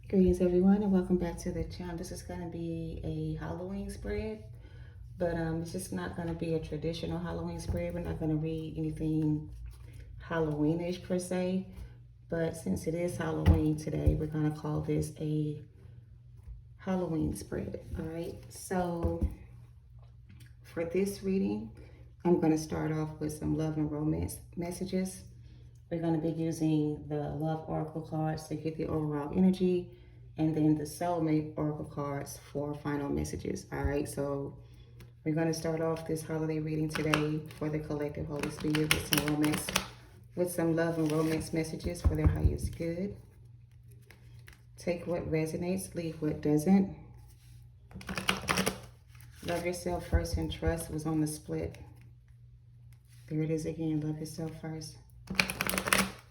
Greetings everyone and welcome back to the channel. This is going to be a Halloween spread, but it's just not going to be a traditional Halloween spread. We're not going to read anything Halloweenish per se, but since it is Halloween today, we're going to call this a Halloween spread. All right, so for this reading, I'm going to start off with some love and romance messages. We're going to be using the Love Oracle cards to get the overall energy, and then the Soulmate Oracle cards for final messages. All right, so we're going to start off this holiday reading today for the collective Holy Spirit with some love and romance messages for their highest good. Take what resonates, leave what doesn't. Love yourself first and trust was on the split. There it is again, love yourself first.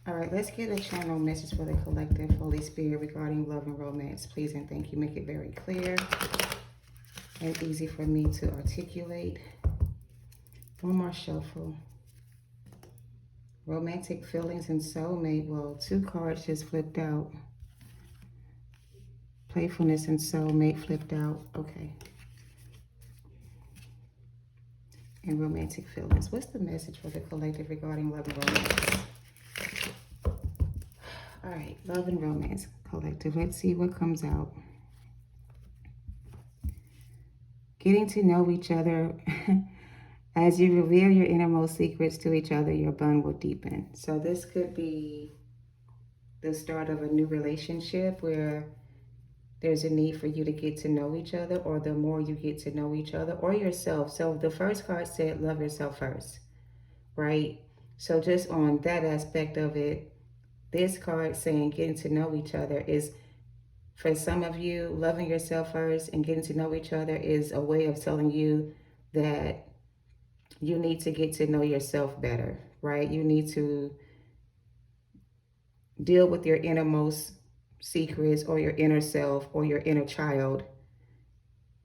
All right, let's get a channel message for the collective Holy Spirit regarding love and romance. Please and thank you. Make it very clear and easy for me to articulate. One more shuffle. Romantic feelings and soulmate. Well, two cards just flipped out. Playfulness and soulmate flipped out. Okay. And romantic feelings. What's the message for the collective regarding love and romance? All right, love and romance collective. Let's see what comes out. Getting to know each other. As you reveal your innermost secrets to each other, your bond will deepen. So this could be the start of a new relationship where there's a need for you to get to know each other, or the more you get to know each other or yourself. So the first card said, love yourself first, right? So just on that aspect of it, this card saying getting to know each other is, for some of you, loving yourself first and getting to know each other is a way of telling you that you need to get to know yourself better, right? You need to deal with your innermost secrets or your inner self or your inner child.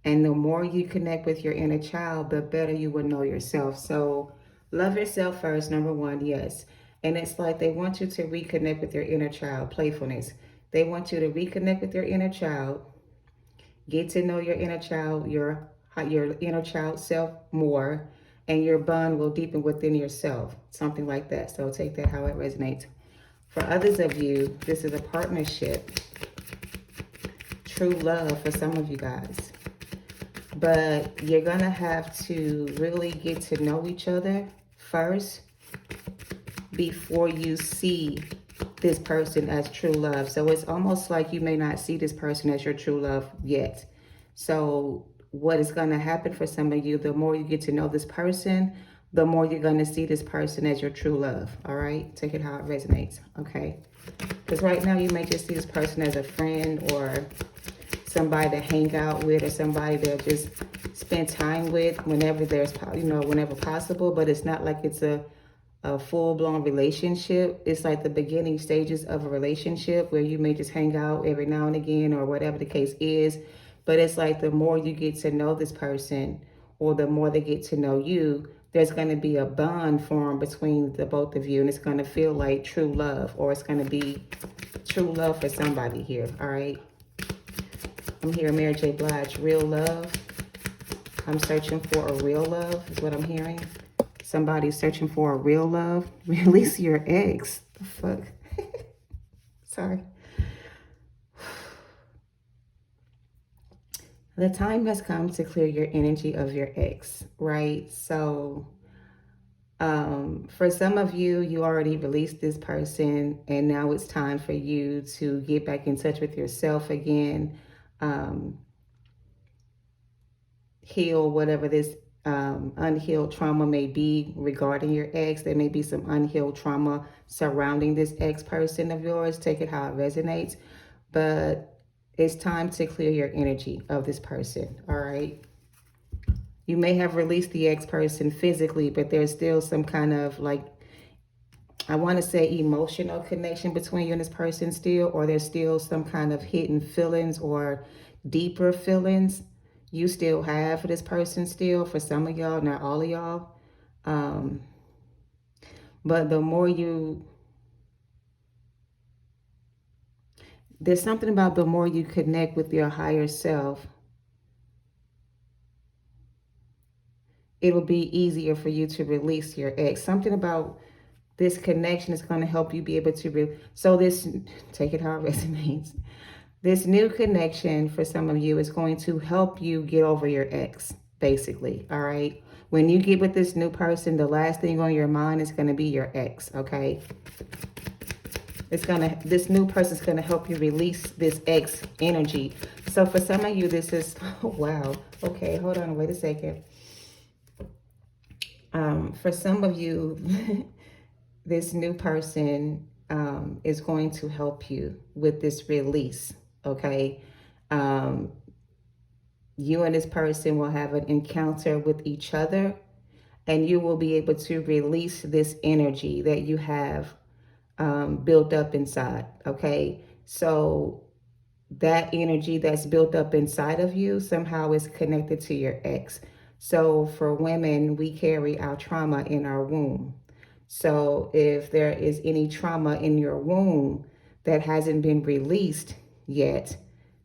And the more you connect with your inner child, the better you will know yourself. So love yourself first, number one, yes. And it's like they want you to reconnect with your inner child, playfulness. They want you to reconnect with your inner child, get to know your inner child, your inner child self more, and your bond will deepen within yourself, something like that. So take that how it resonates. For others of you, this is a partnership, true love for some of you guys. But you're going to have to really get to know each other first before you see this person as true love. So it's almost like you may not see this person as your true love yet. So what is going to happen for some of you, the more you get to know this person, the more you're going to see this person as your true love. All right? Take it how it resonates. Okay? Because right now you may just see this person as a friend or somebody to hang out with, or somebody to just spend time with whenever there's, whenever possible. But it's not like it's a full-blown relationship. It's like the beginning stages of a relationship where you may just hang out every now and again or whatever the case is. But it's like the more you get to know this person, or the more they get to know you, there's going to be a bond formed between the both of you, and it's going to feel like true love, or it's going to be true love for somebody here. All right, I'm hearing Mary J. Blige, real love. I'm searching for a real love is what I'm hearing. Somebody's searching for a real love. Release your ex. The fuck? Sorry. The time has come to clear your energy of your ex, right? So for some of you, you already released this person, and now it's time for you to get back in touch with yourself again. Heal whatever this unhealed trauma may be regarding your ex. There may be some unhealed trauma surrounding this ex person of yours. Take it how it resonates. But it's time to clear your energy of this person, all right? You may have released the ex person physically, but there's still some kind of, like, I want to say emotional connection between you and this person still, or there's still some kind of hidden feelings or deeper feelings you still have for this person still, for some of y'all, not all of y'all. But the more you there's something about the more you connect with your higher self, it'll be easier for you to release your ex. Something about this connection is going to help you be able to so this, take it how it resonates. This new connection for some of you is going to help you get over your ex, basically. All right. When you get with this new person, the last thing on your mind is going to be your ex. Okay. This new person is going to help you release this ex energy. So for some of you, this is, oh, wow. Okay. Hold on. Wait a second. For some of you, this new person is going to help you with this release. Okay. You and this person will have an encounter with each other, and you will be able to release this energy that you have built up inside. Okay. So that energy that's built up inside of you somehow is connected to your ex. So for women, we carry our trauma in our womb. So if there is any trauma in your womb that hasn't been released yet,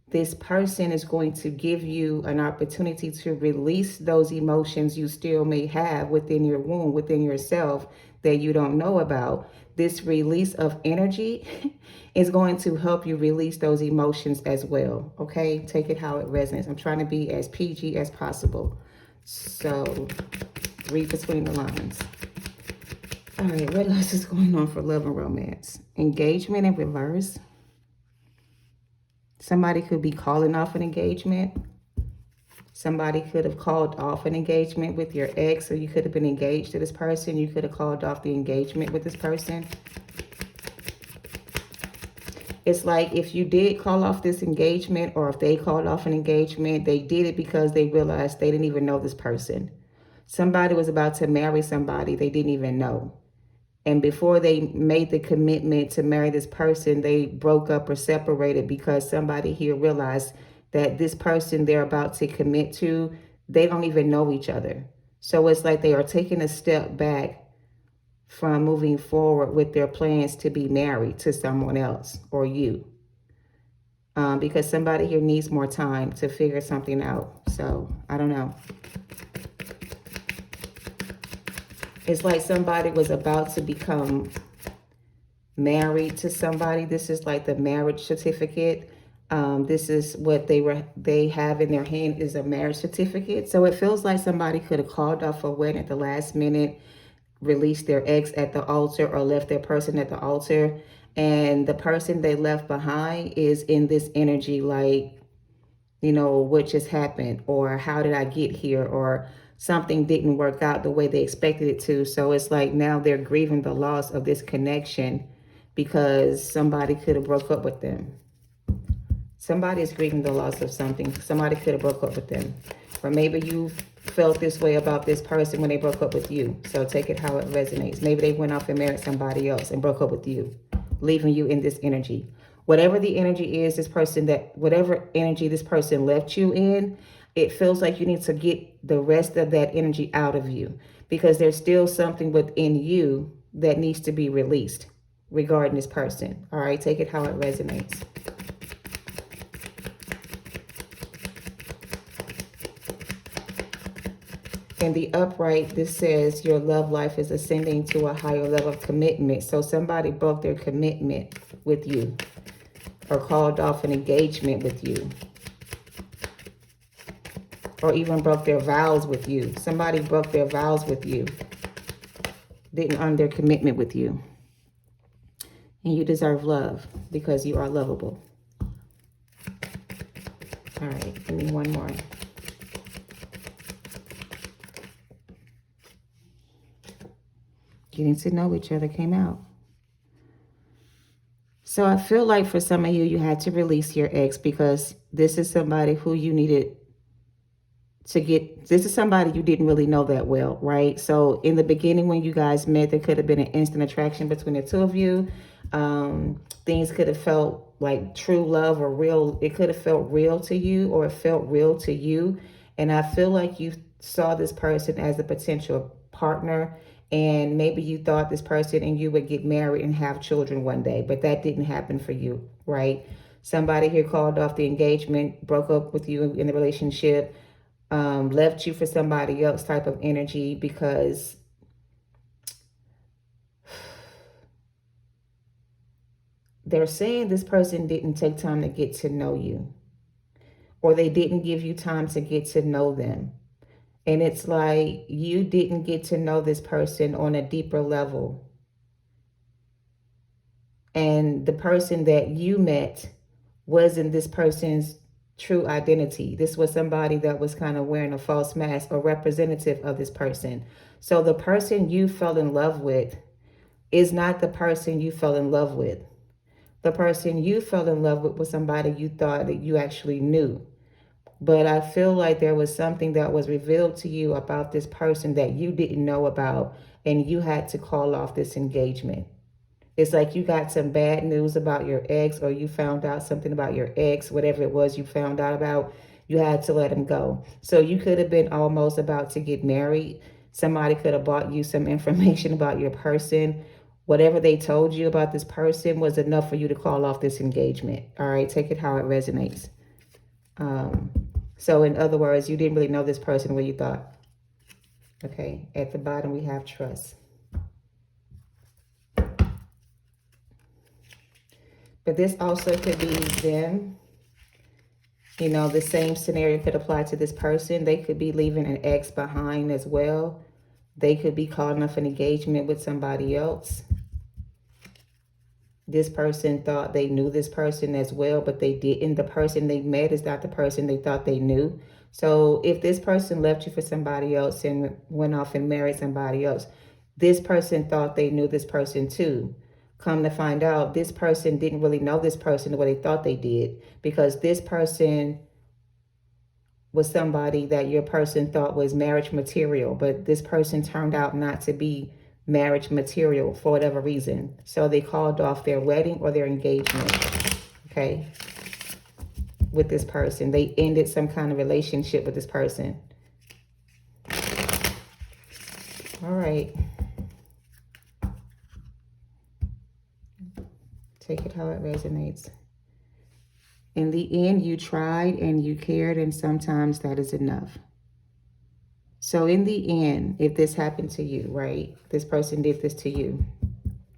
this person is going to give you an opportunity to release those emotions you still may have within your womb, within yourself, that you don't know about. This release of energy is going to help you release those emotions as well. Okay, take it how it resonates. I'm trying to be as PG as possible. So read between the lines. All right, what else is going on for love and romance? Engagement in reverse. Somebody could be calling off an engagement. Somebody could have called off an engagement with your ex, or you could have been engaged to this person. You could have called off the engagement with this person. It's like if you did call off this engagement, or if they called off an engagement, they did it because they realized they didn't even know this person. Somebody was about to marry somebody they didn't even know. And before they made the commitment to marry this person, they broke up or separated because somebody here realized that this person they're about to commit to, they don't even know each other. So it's like they are taking a step back from moving forward with their plans to be married to someone else or you. Because somebody here needs more time to figure something out. So I don't know. It's like somebody was about to become married to somebody. This is like the marriage certificate. This is what they have in their hand is a marriage certificate. So it feels like somebody could have called off a wedding at the last minute, released their ex at the altar, or left their person at the altar. And the person they left behind is in this energy like, you know, what just happened, or how did I get here, or something didn't work out the way they expected it to. So it's like now they're grieving the loss of this connection because somebody could have broke up with them. Somebody is grieving the loss of something. Somebody could have broke up with them. Or maybe you felt this way about this person when they broke up with you. So take it how it resonates. Maybe they went off and married somebody else and broke up with you, leaving you in this energy. Whatever the energy is, whatever energy this person left you in, it feels like you need to get the rest of that energy out of you, because there's still something within you that needs to be released regarding this person. All right, take it how it resonates. In the upright, this says your love life is ascending to a higher level of commitment. So somebody broke their commitment with you or called off an engagement with you, or even broke their vows with you. Somebody broke their vows with you, didn't honor their commitment with you. And you deserve love because you are lovable. All right, give me one more. Getting to know each other came out. So I feel like for some of you, you had to release your ex because this is somebody who you needed to get. This is somebody you didn't really know that well, right? So in the beginning, when you guys met, there could have been an instant attraction between the two of you. Things could have felt like true love or real. It could have felt real to you, or it felt real to you. And I feel like you saw this person as a potential partner. And maybe you thought this person and you would get married and have children one day, but that didn't happen for you, right? Somebody here called off the engagement, broke up with you in the relationship, left you for somebody else type of energy, because they're saying this person didn't take time to get to know you, or they didn't give you time to get to know them. And it's like you didn't get to know this person on a deeper level. And the person that you met wasn't this person's true identity. This was somebody that was kind of wearing a false mask, or representative of this person. So the person you fell in love with is not the person you fell in love with. The person you fell in love with was somebody you thought that you actually knew. But I feel like there was something that was revealed to you about this person that you didn't know about, and you had to call off this engagement. It's like you got some bad news about your ex, or you found out something about your ex, whatever it was you found out about, you had to let him go. So you could have been almost about to get married. Somebody could have bought you some information about your person. Whatever they told you about this person was enough for you to call off this engagement. All right, take it how it resonates. So in other words, you didn't really know this person the way you thought. Okay, at the bottom we have trust. But this also could be them. You know, the same scenario could apply to this person. They could be leaving an ex behind as well. They could be calling off an engagement with somebody else. This person thought they knew this person as well, but they didn't. The person they met is not the person they thought they knew. So if this person left you for somebody else and went off and married somebody else, this person thought they knew this person too. Come to find out, this person didn't really know this person the way they thought they did, because this person was somebody that your person thought was marriage material, but this person turned out not to be marriage material for whatever reason. So they called off their wedding or their engagement, okay, with this person. They ended some kind of relationship with this person. All right. Take it how it resonates. In the end, you tried and you cared, and sometimes that is enough. So in the end, if this happened to you, right, this person did this to you,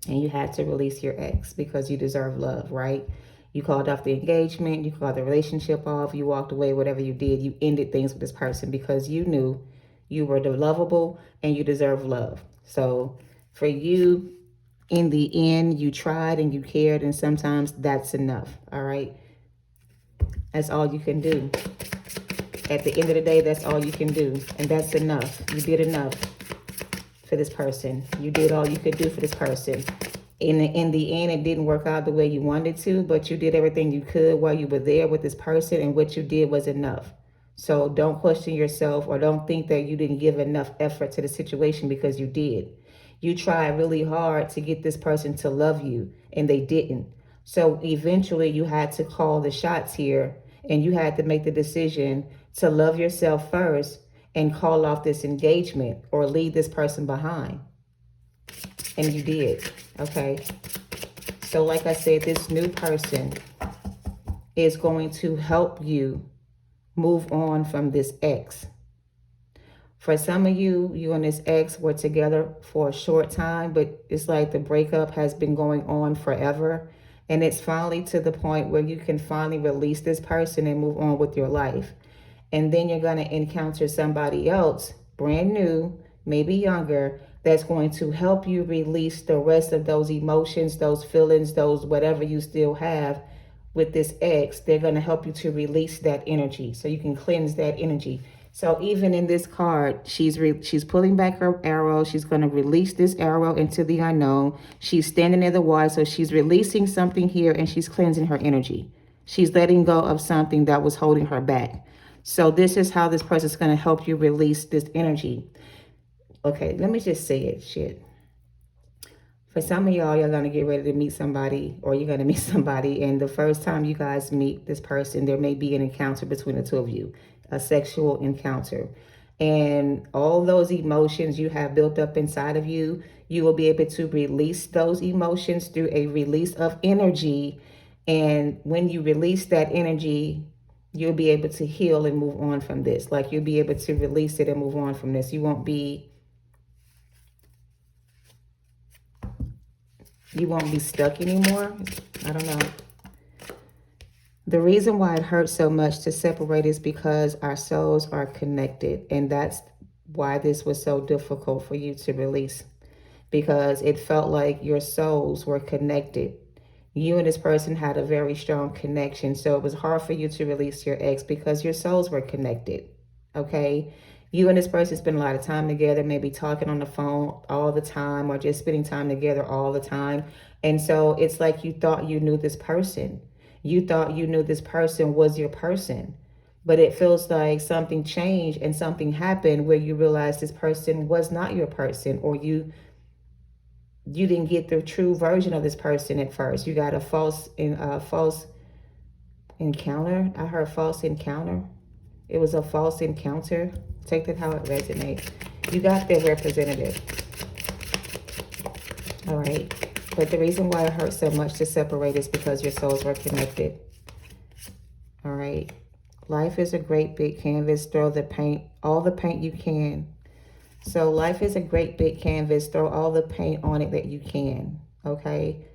and you had to release your ex because you deserve love, right? You called off the engagement, you called the relationship off, you walked away, whatever you did, you ended things with this person because you knew you were lovable and you deserve love. So for you, in the end, you tried and you cared, and sometimes that's enough, all right? That's all you can do. At the end of the day, that's all you can do, and that's enough. You did enough for this person. You did all you could do for this person. In the end, it didn't work out the way you wanted to, but you did everything you could while you were there with this person, and what you did was enough. So don't question yourself, or don't think that you didn't give enough effort to the situation, because you did. You tried really hard to get this person to love you, and they didn't. So eventually you had to call the shots here, and you had to make the decision to love yourself first and call off this engagement or leave this person behind. And you did, okay? So like I said, this new person is going to help you move on from this ex. For some of you, you and this ex were together for a short time, but it's like the breakup has been going on forever. And it's finally to the point where you can finally release this person and move on with your life. And then you're going to encounter somebody else, brand new, maybe younger, that's going to help you release the rest of those emotions, those feelings, those whatever you still have with this ex. They're going to help you to release that energy so you can cleanse that energy. So even in this card, she's pulling back her arrow. She's going to release this arrow into the unknown. She's standing near the water, so she's releasing something here, and she's cleansing her energy. She's letting go of something that was holding her back. So this is how this person is going to help you release this energy. Okay, let me just say it, shit. For some of y'all, you're going to get ready to meet somebody, or you're going to meet somebody, and the first time you guys meet this person, there may be an encounter between the two of you, a sexual encounter. And all those emotions you have built up inside of you, you will be able to release those emotions through a release of energy, And when you release that energy, you'll be able to heal and move on from this. Like, you'll be able to release it and move on from this. You won't be stuck anymore. I don't know. The reason why it hurts so much to separate is because our souls are connected. And that's why this was so difficult for you to release. Because it felt like your souls were connected. You and this person had a very strong connection. So it was hard for you to release your ex because your souls were connected. Okay? You and this person spend a lot of time together, maybe talking on the phone all the time or just spending time together all the time. And so it's like you thought you knew this person. You thought you knew this person was your person. But it feels like something changed and something happened where you realized this person was not your person, or you didn't get the true version of this person at first. You got a false encounter. I heard false encounter. It was a false encounter. Take that how it resonates. You got their representative. All right. But the reason why it hurts so much to separate is because your souls were connected. All right. Life is a great big canvas. Throw the paint, all the paint you can. So life is a great big canvas. Throw all the paint on it that you can. Okay.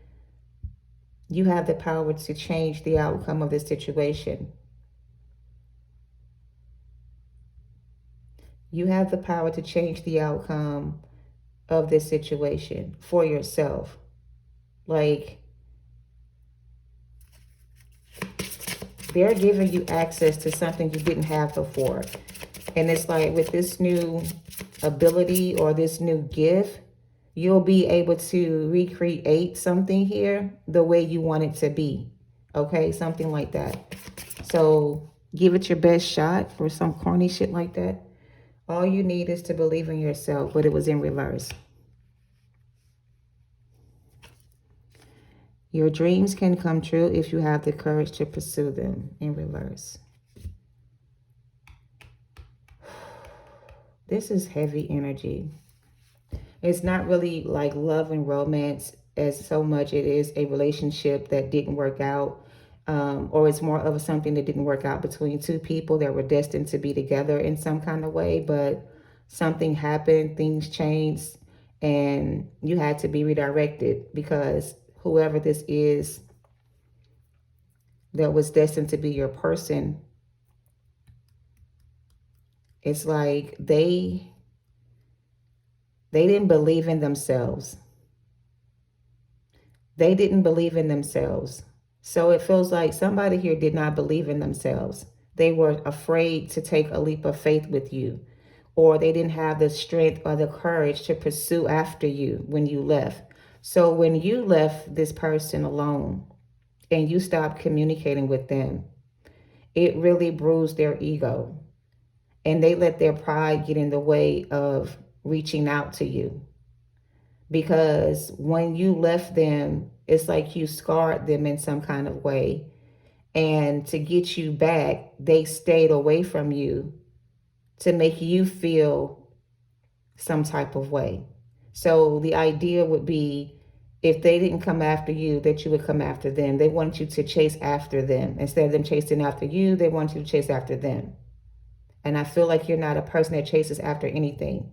You have the power to change the outcome of this situation. You have the power to change the outcome of this situation for yourself. Like, they're giving you access to something you didn't have before. And it's like, with this new ability or this new gift, you'll be able to recreate something here the way you want it to be. Okay, something like that. So give it your best shot, or some corny shit like that. All you need is to believe in yourself, but it was in reverse. Your dreams can come true if you have the courage to pursue them, in reverse. This is heavy energy. It's not really like love and romance as so much it is a relationship that didn't work out. Or it's more of something that didn't work out between two people that were destined to be together in some kind of way. But something happened, things changed, and you had to be redirected because whoever this is that was destined to be your person, it's like they didn't believe in themselves. They didn't believe in themselves. So it feels like somebody here did not believe in themselves. They were afraid to take a leap of faith with you, or they didn't have the strength or the courage to pursue after you when you left. So when you left this person alone and you stopped communicating with them, it really bruised their ego. And they let their pride get in the way of reaching out to you. Because when you left them, it's like you scarred them in some kind of way. And to get you back, they stayed away from you to make you feel some type of way. So the idea would be, if they didn't come after you, that you would come after them. They want you to chase after them. Instead of them chasing after you, they want you to chase after them. And I feel like you're not a person that chases after anything.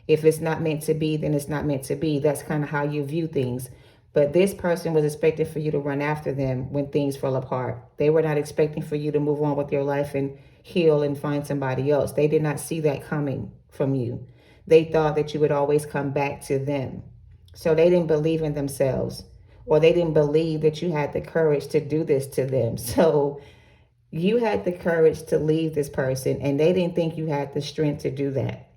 If it's not meant to be, then it's not meant to be. That's kind of how you view things. But this person was expecting for you to run after them when things fell apart. They were not expecting for you to move on with your life and heal and find somebody else. They did not see that coming from you. They thought that you would always come back to them. So they didn't believe in themselves, or they didn't believe that you had the courage to do this to them. So you had the courage to leave this person, and they didn't think you had the strength to do that.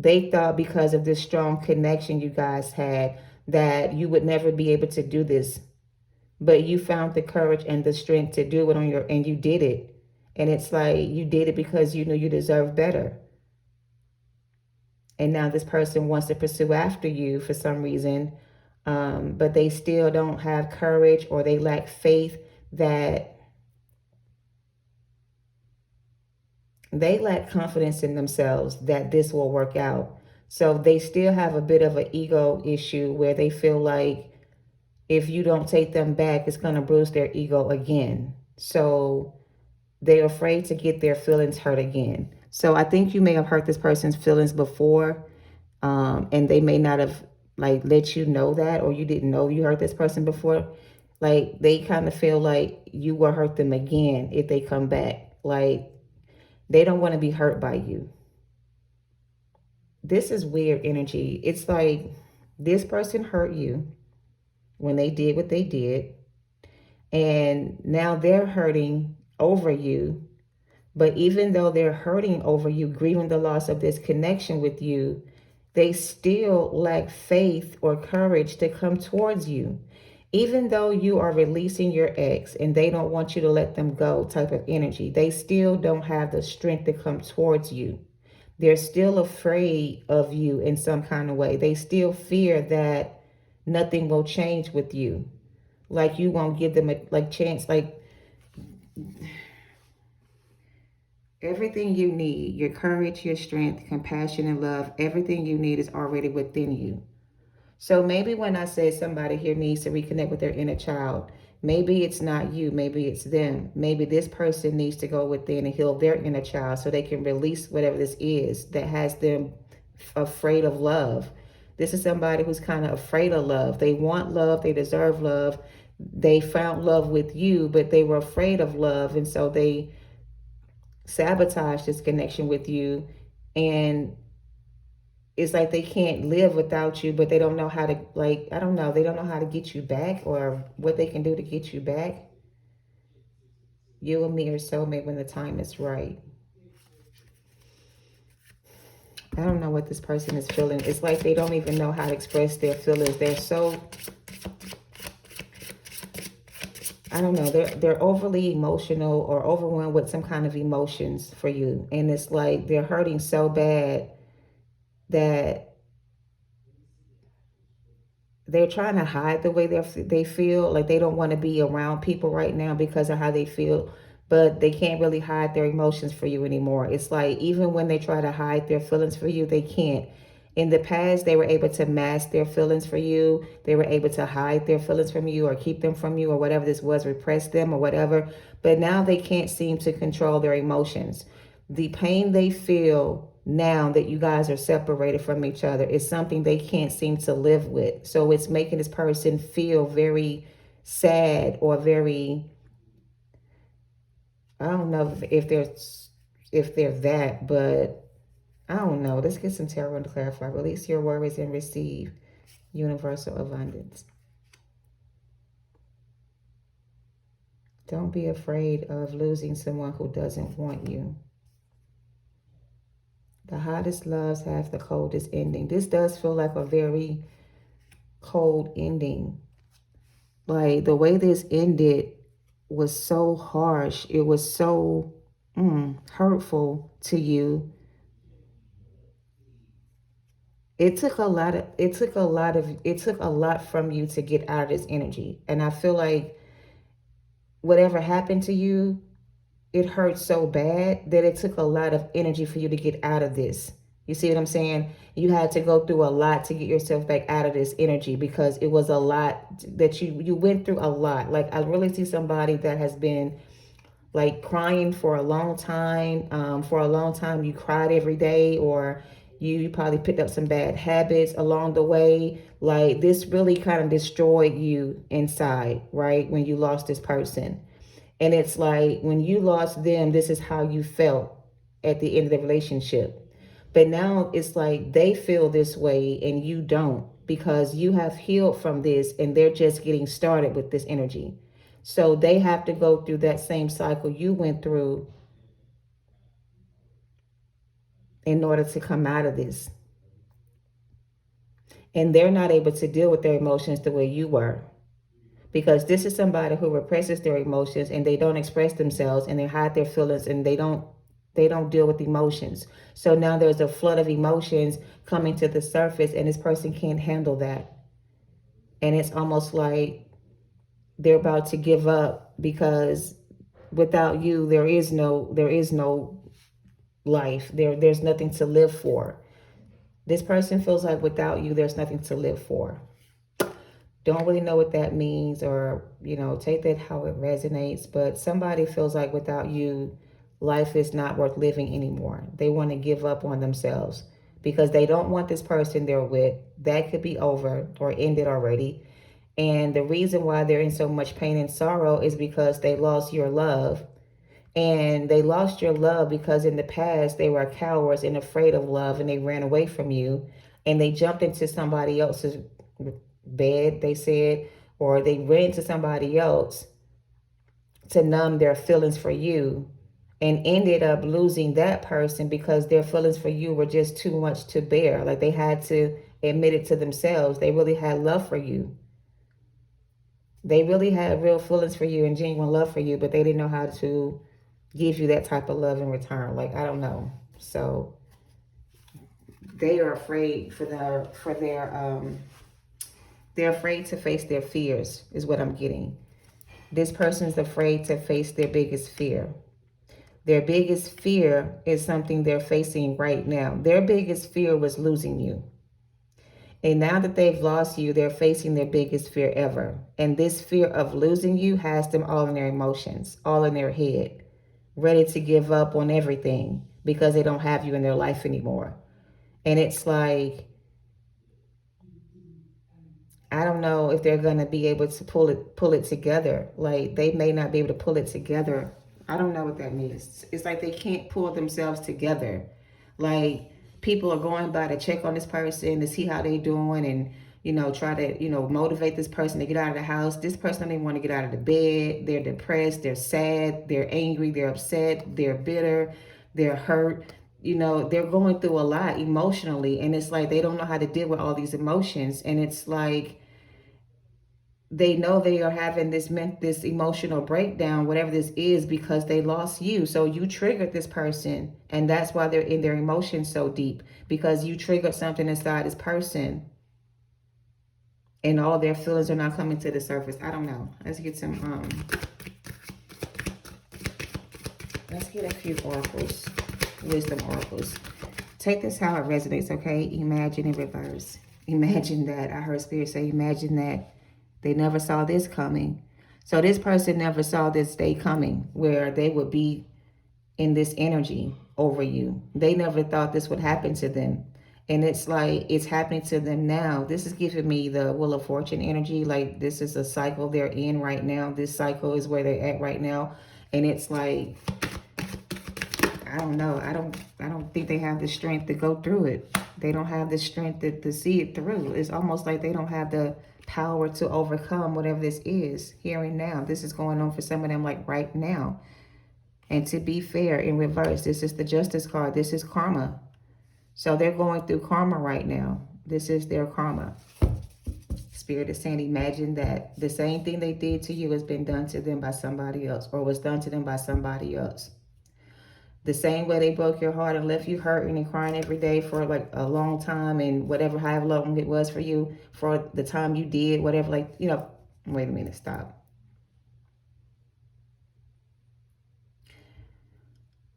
They thought because of this strong connection you guys had that you would never be able to do this. But you found the courage and the strength to do it on your, and you did it. And it's like you did it because you knew you deserved better. And now this person wants to pursue after you for some reason, but they still don't have courage, or they lack faith that they lack confidence in themselves that this will work out. So they still have a bit of an ego issue where they feel like if you don't take them back, it's going to bruise their ego again. So they're afraid to get their feelings hurt again. So I think you may have hurt this person's feelings before, and they may not have like let you know that, or you didn't know you hurt this person before. Like they kind of feel like you will hurt them again if they come back. Like they don't want to be hurt by you. This is weird energy. It's like this person hurt you when they did what they did, and now they're hurting over you. But even though they're hurting over you, grieving the loss of this connection with you, they still lack faith or courage to come towards you. Even though you are releasing your ex and they don't want you to let them go type of energy, they still don't have the strength to come towards you. They're still afraid of you in some kind of way. They still fear that nothing will change with you. Like you won't give them a chance. Like everything you need, your courage, your strength, compassion, and love, everything you need is already within you. So maybe when I say somebody here needs to reconnect with their inner child, maybe it's not you, maybe it's them. Maybe this person needs to go within and heal their inner child so they can release whatever this is that has them afraid of love. This is somebody who's kind of afraid of love. They want love, they deserve love. They found love with you, but they were afraid of love. And so they sabotage this connection with you, and it's like they can't live without you, but they don't know how to, like, I don't know, they don't know how to get you back or what they can do to get you back. You and me are soulmate when the time is right. I don't know what this person is feeling. It's like they don't even know how to express their feelings. They're so, I don't know, they're overly emotional or overwhelmed with some kind of emotions for you. And it's like they're hurting so bad that they're trying to hide the way they feel. Like they don't want to be around people right now because of how they feel, but they can't really hide their emotions for you anymore. It's like even when they try to hide their feelings for you, they can't. In the past, they were able to mask their feelings for you. They were able to hide their feelings from you or keep them from you or whatever this was, repress them or whatever. But now they can't seem to control their emotions. The pain they feel now that you guys are separated from each other is something they can't seem to live with. So it's making this person feel very sad or very, I don't know if they're that, but I don't know. Let's get some tarot to clarify. Release your worries and receive universal abundance. Don't be afraid of losing someone who doesn't want you. The hottest loves have the coldest ending. This does feel like a very cold ending. Like the way this ended was so harsh. It was so hurtful to you. It took a lot from you to get out of this energy. And I feel like whatever happened to you, it hurt so bad that it took a lot of energy for you to get out of this. You see what I'm saying? You had to go through a lot to get yourself back out of this energy because it was a lot that you went through a lot. Like I really see somebody that has been like crying for a long time. For a long time you cried every day, or you probably picked up some bad habits along the way. Like this really kind of destroyed you inside, right? When you lost this person. And it's like when you lost them, this is how you felt at the end of the relationship. But now it's like they feel this way and you don't, because you have healed from this and they're just getting started with this energy. So they have to go through that same cycle you went through in order to come out of this. And they're not able to deal with their emotions the way you were, because this is somebody who represses their emotions and they don't express themselves and they hide their feelings and they don't deal with emotions. So now there's a flood of emotions coming to the surface and this person can't handle that. And it's almost like they're about to give up, because without you there is no life. There's nothing to live for. This person feels like without you there's nothing to live for. Don't really know what that means, or, take that how it resonates. But somebody feels like without you, life is not worth living anymore. They want to give up on themselves because they don't want this person they're with. That could be over or ended already. And the reason why they're in so much pain and sorrow is because they lost your love. And they lost your love because in the past they were cowards and afraid of love, and they ran away from you, and they jumped into somebody else's bed, they said, or they ran to somebody else to numb their feelings for you, and ended up losing that person because their feelings for you were just too much to bear. Like, they had to admit it to themselves. They really had love for you. They really had real feelings for you and genuine love for you, but they didn't know how to give you that type of love in return. Like, I don't know. So they are afraid they're afraid to face their fears, is what I'm getting. This person's afraid to face their biggest fear. Their biggest fear is something they're facing right now. Their biggest fear was losing you. And now that they've lost you, they're facing their biggest fear ever. And this fear of losing you has them all in their emotions, all in their head, ready to give up on everything because they don't have you in their life anymore. And it's like, I don't know if they're gonna be able to pull it together. Like, they may not be able to pull it together. I don't know what that means. It's like they can't pull themselves together. Like, people are going by to check on this person to see how they doing, and try to motivate this person to get out of the house. This person don't even want to get out of the bed. They're depressed, they're sad, they're angry, they're upset, they're bitter, they're hurt. They're going through a lot emotionally, and it's like they don't know how to deal with all these emotions. And it's like they know they are having this emotional breakdown, whatever this is, because they lost you. So you triggered this person, and that's why they're in their emotions so deep, because you triggered something inside this person, and all their feelings are not coming to the surface. I don't know. Let's get a few oracles, wisdom oracles. Take this how it resonates, okay? Imagine in reverse. Imagine that. I heard Spirit say, imagine that they never saw this coming. So this person never saw this day coming where they would be in this energy over you. They never thought this would happen to them. And it's like, it's happening to them now. This is giving me the Wheel of Fortune energy. Like, this is a cycle they're in right now. This cycle is where they're at right now. And it's like, I don't know. I don't think they have the strength to go through it. They don't have the strength to see it through. It's almost like they don't have the power to overcome whatever this is here and now. This is going on for some of them, like, right now. And to be fair, in reverse, this is the Justice card. This is karma. So they're going through karma right now. This is their karma. Spirit is saying, imagine that the same thing they did to you has been done to them by somebody else, or was done to them by somebody else. The same way they broke your heart and left you hurting and crying every day for like a long time, and whatever, however long it was for you, for the time you did, whatever, like, wait a minute, stop.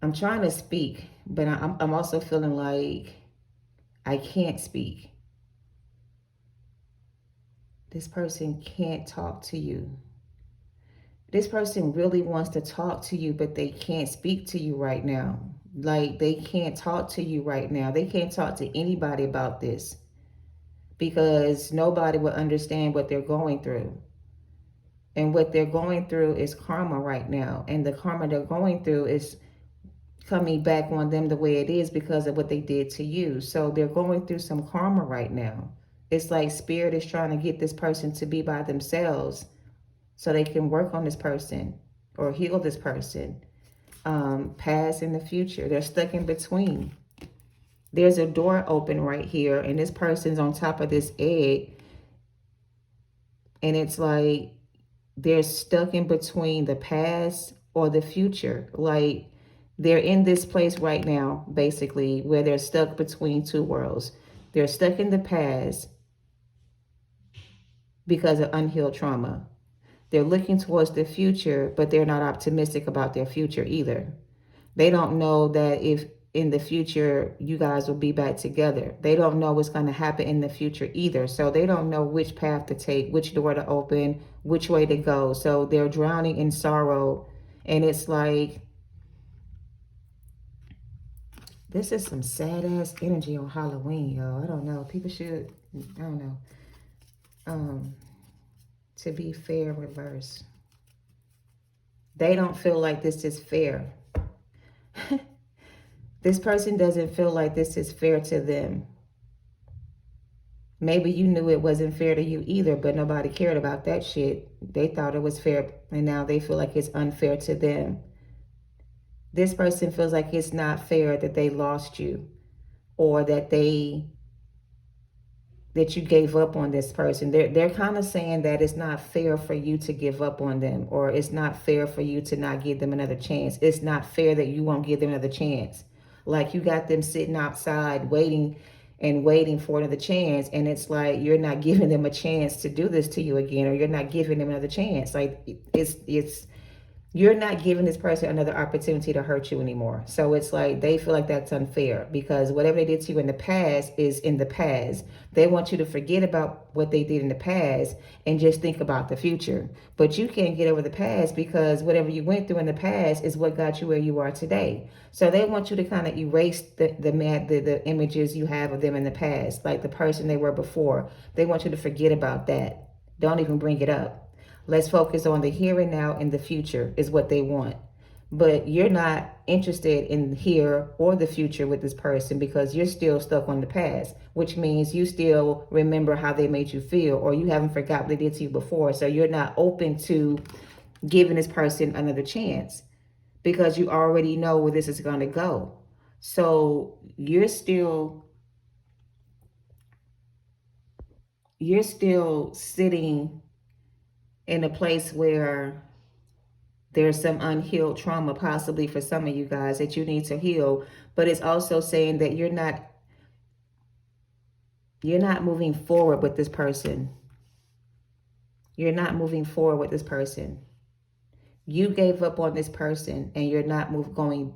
I'm trying to speak, but I'm also feeling like I can't speak. This person can't talk to you. This person really wants to talk to you, but they can't speak to you right now. Like, they can't talk to you right now. They can't talk to anybody about this because nobody will understand what they're going through. And what they're going through is karma right now. And the karma they're going through is coming back on them the way it is because of what they did to you. So they're going through some karma right now. It's like Spirit is trying to get this person to be by themselves so they can work on this person or heal this person. Past and the future. They're stuck in between. There's a door open right here, and this person's on top of this egg. And it's like they're stuck in between the past or the future. Like, they're in this place right now, basically, where they're stuck between two worlds. They're stuck in the past because of unhealed trauma. They're looking towards the future, but they're not optimistic about their future either. They don't know that if in the future you guys will be back together. They don't know what's going to happen in the future either. So they don't know which path to take, which door to open, which way to go. So they're drowning in sorrow. And it's like, this is some sad ass energy on Halloween, y'all. I don't know. People should, I don't know. To be fair, reverse. They don't feel like this is fair. This person doesn't feel like this is fair to them. Maybe you knew it wasn't fair to you either, but nobody cared about that shit. They thought it was fair, and now they feel like it's unfair to them. This person feels like it's not fair that they lost you, or that you gave up on this person. They're kind of saying that it's not fair for you to give up on them, or it's not fair for you to not give them another chance. It's not fair that you won't give them another chance. Like, you got them sitting outside waiting and waiting for another chance, and it's like you're not giving them a chance to do this to you again, or you're not giving them another chance. Like, it's you're not giving this person another opportunity to hurt you anymore. So it's like they feel like that's unfair, because whatever they did to you in the past is in the past. They want you to forget about what they did in the past and just think about the future. But you can't get over the past, because whatever you went through in the past is what got you where you are today. So they want you to kind of erase the images you have of them in the past, like the person they were before. They want you to forget about that. Don't even bring it up. Let's focus on the here and now and the future is what they want. But you're not interested in here or the future with this person, because you're still stuck on the past, which means you still remember how they made you feel, or you haven't forgot what they did to you before. So you're not open to giving this person another chance, because you already know where this is going to go. So you're still sitting in a place where there's some unhealed trauma, possibly for some of you guys, that you need to heal. But it's also saying that you're not moving forward with this person. You're not moving forward with this person. You gave up on this person, and you're not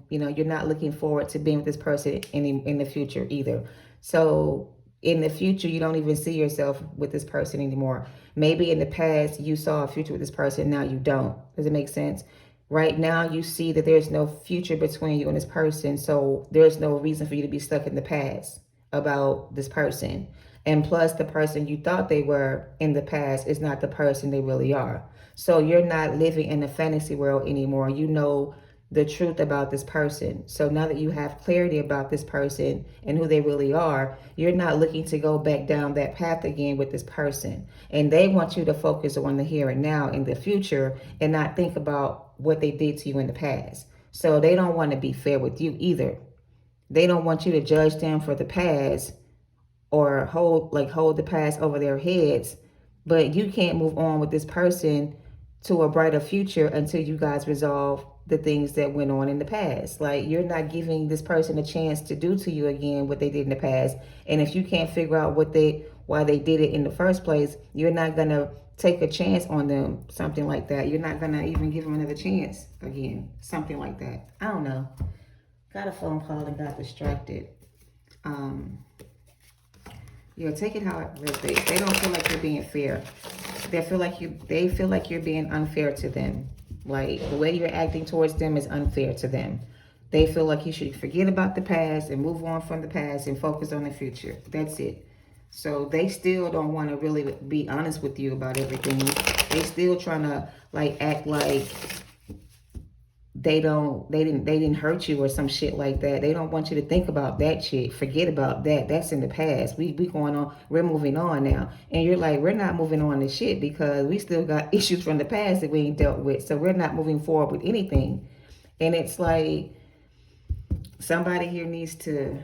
you're not looking forward to being with this person in the future either. So in the future, you don't even see yourself with this person anymore. Maybe in the past you saw a future with this person, now you don't. Does it make sense? Right now you see that there's no future between you and this person, so there's no reason for you to be stuck in the past about this person. And plus, the person you thought they were in the past is not the person they really are. So you're not living in a fantasy world anymore. You know the truth about this person. So now that you have clarity about this person and who they really are, you're not looking to go back down that path again with this person. And they want you to focus on the here and now and the future, and not think about what they did to you in the past. So they don't want to be fair with you either. They don't want you to judge them for the past, or hold the past over their heads. But you can't move on with this person to a brighter future until you guys resolve the things that went on in the past. Like, you're not giving this person a chance to do to you again what they did in the past. And if you can't figure out why they did it in the first place, you're not gonna take a chance on them, something like that. You're not gonna even give them another chance again, something like that. I don't know. Got a phone call and got distracted. Take it how it will be. They don't feel like you're being fair. They feel like you're being unfair to them. Like, the way you're acting towards them is unfair to them. They feel like you should forget about the past and move on from the past and focus on the future. That's it. So they still don't want to really be honest with you about everything. They still trying to act like they didn't hurt you or some shit like that. They don't want you to think about that shit. Forget about that. That's in the past. We going on. We're moving on now. And you're like, we're not moving on this shit, because we still got issues from the past that we ain't dealt with. So we're not moving forward with anything. And it's like, somebody here needs to,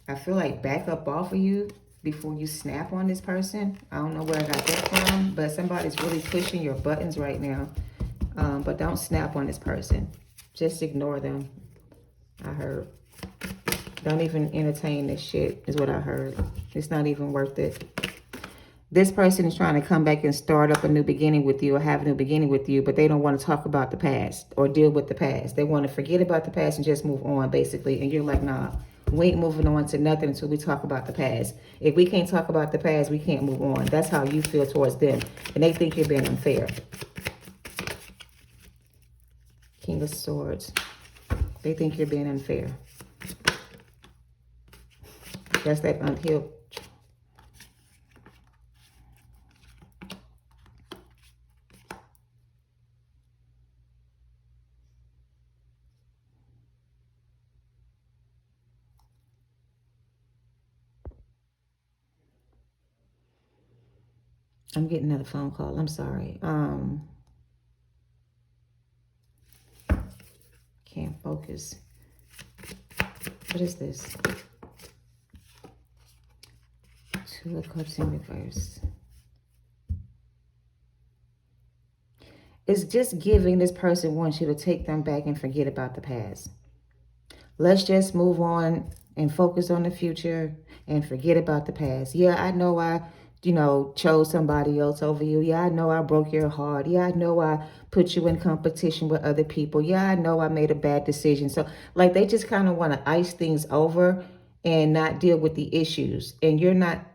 I feel like, back up off of you before you snap on this person. I don't know where I got that from, but somebody's really pushing your buttons right now. But don't snap on this person. Just ignore them. I heard. Don't even entertain this shit is what I heard. It's not even worth it. This person is trying to come back and start up a new beginning with you or have a new beginning with you, but they don't want to talk about the past or deal with the past. They want to forget about the past and just move on, basically. And you're like, nah, we ain't moving on to nothing until we talk about the past. If we can't talk about the past, we can't move on. That's how you feel towards them. And they think you're being unfair. King of Swords. They think you're being unfair. That's that unhealed. I'm getting another phone call. I'm sorry. Can't focus. What is this? Two of Cups in reverse. It's just giving this person wants you to take them back and forget about the past. Let's just move on and focus on the future and forget about the past. Yeah, I know I, chose somebody else over you. Yeah, I know I broke your heart. Yeah, I know I put you in competition with other people. Yeah, I know I made a bad decision. So, like, they just kind of want to ice things over and not deal with the issues. And you're not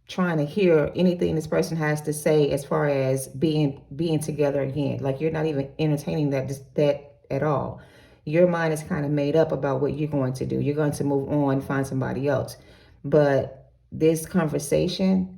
trying to hear anything this person has to say as far as being together again. Like, you're not even entertaining that at all. Your mind is kind of made up about what you're going to do. You're going to move on, find somebody else. But this conversation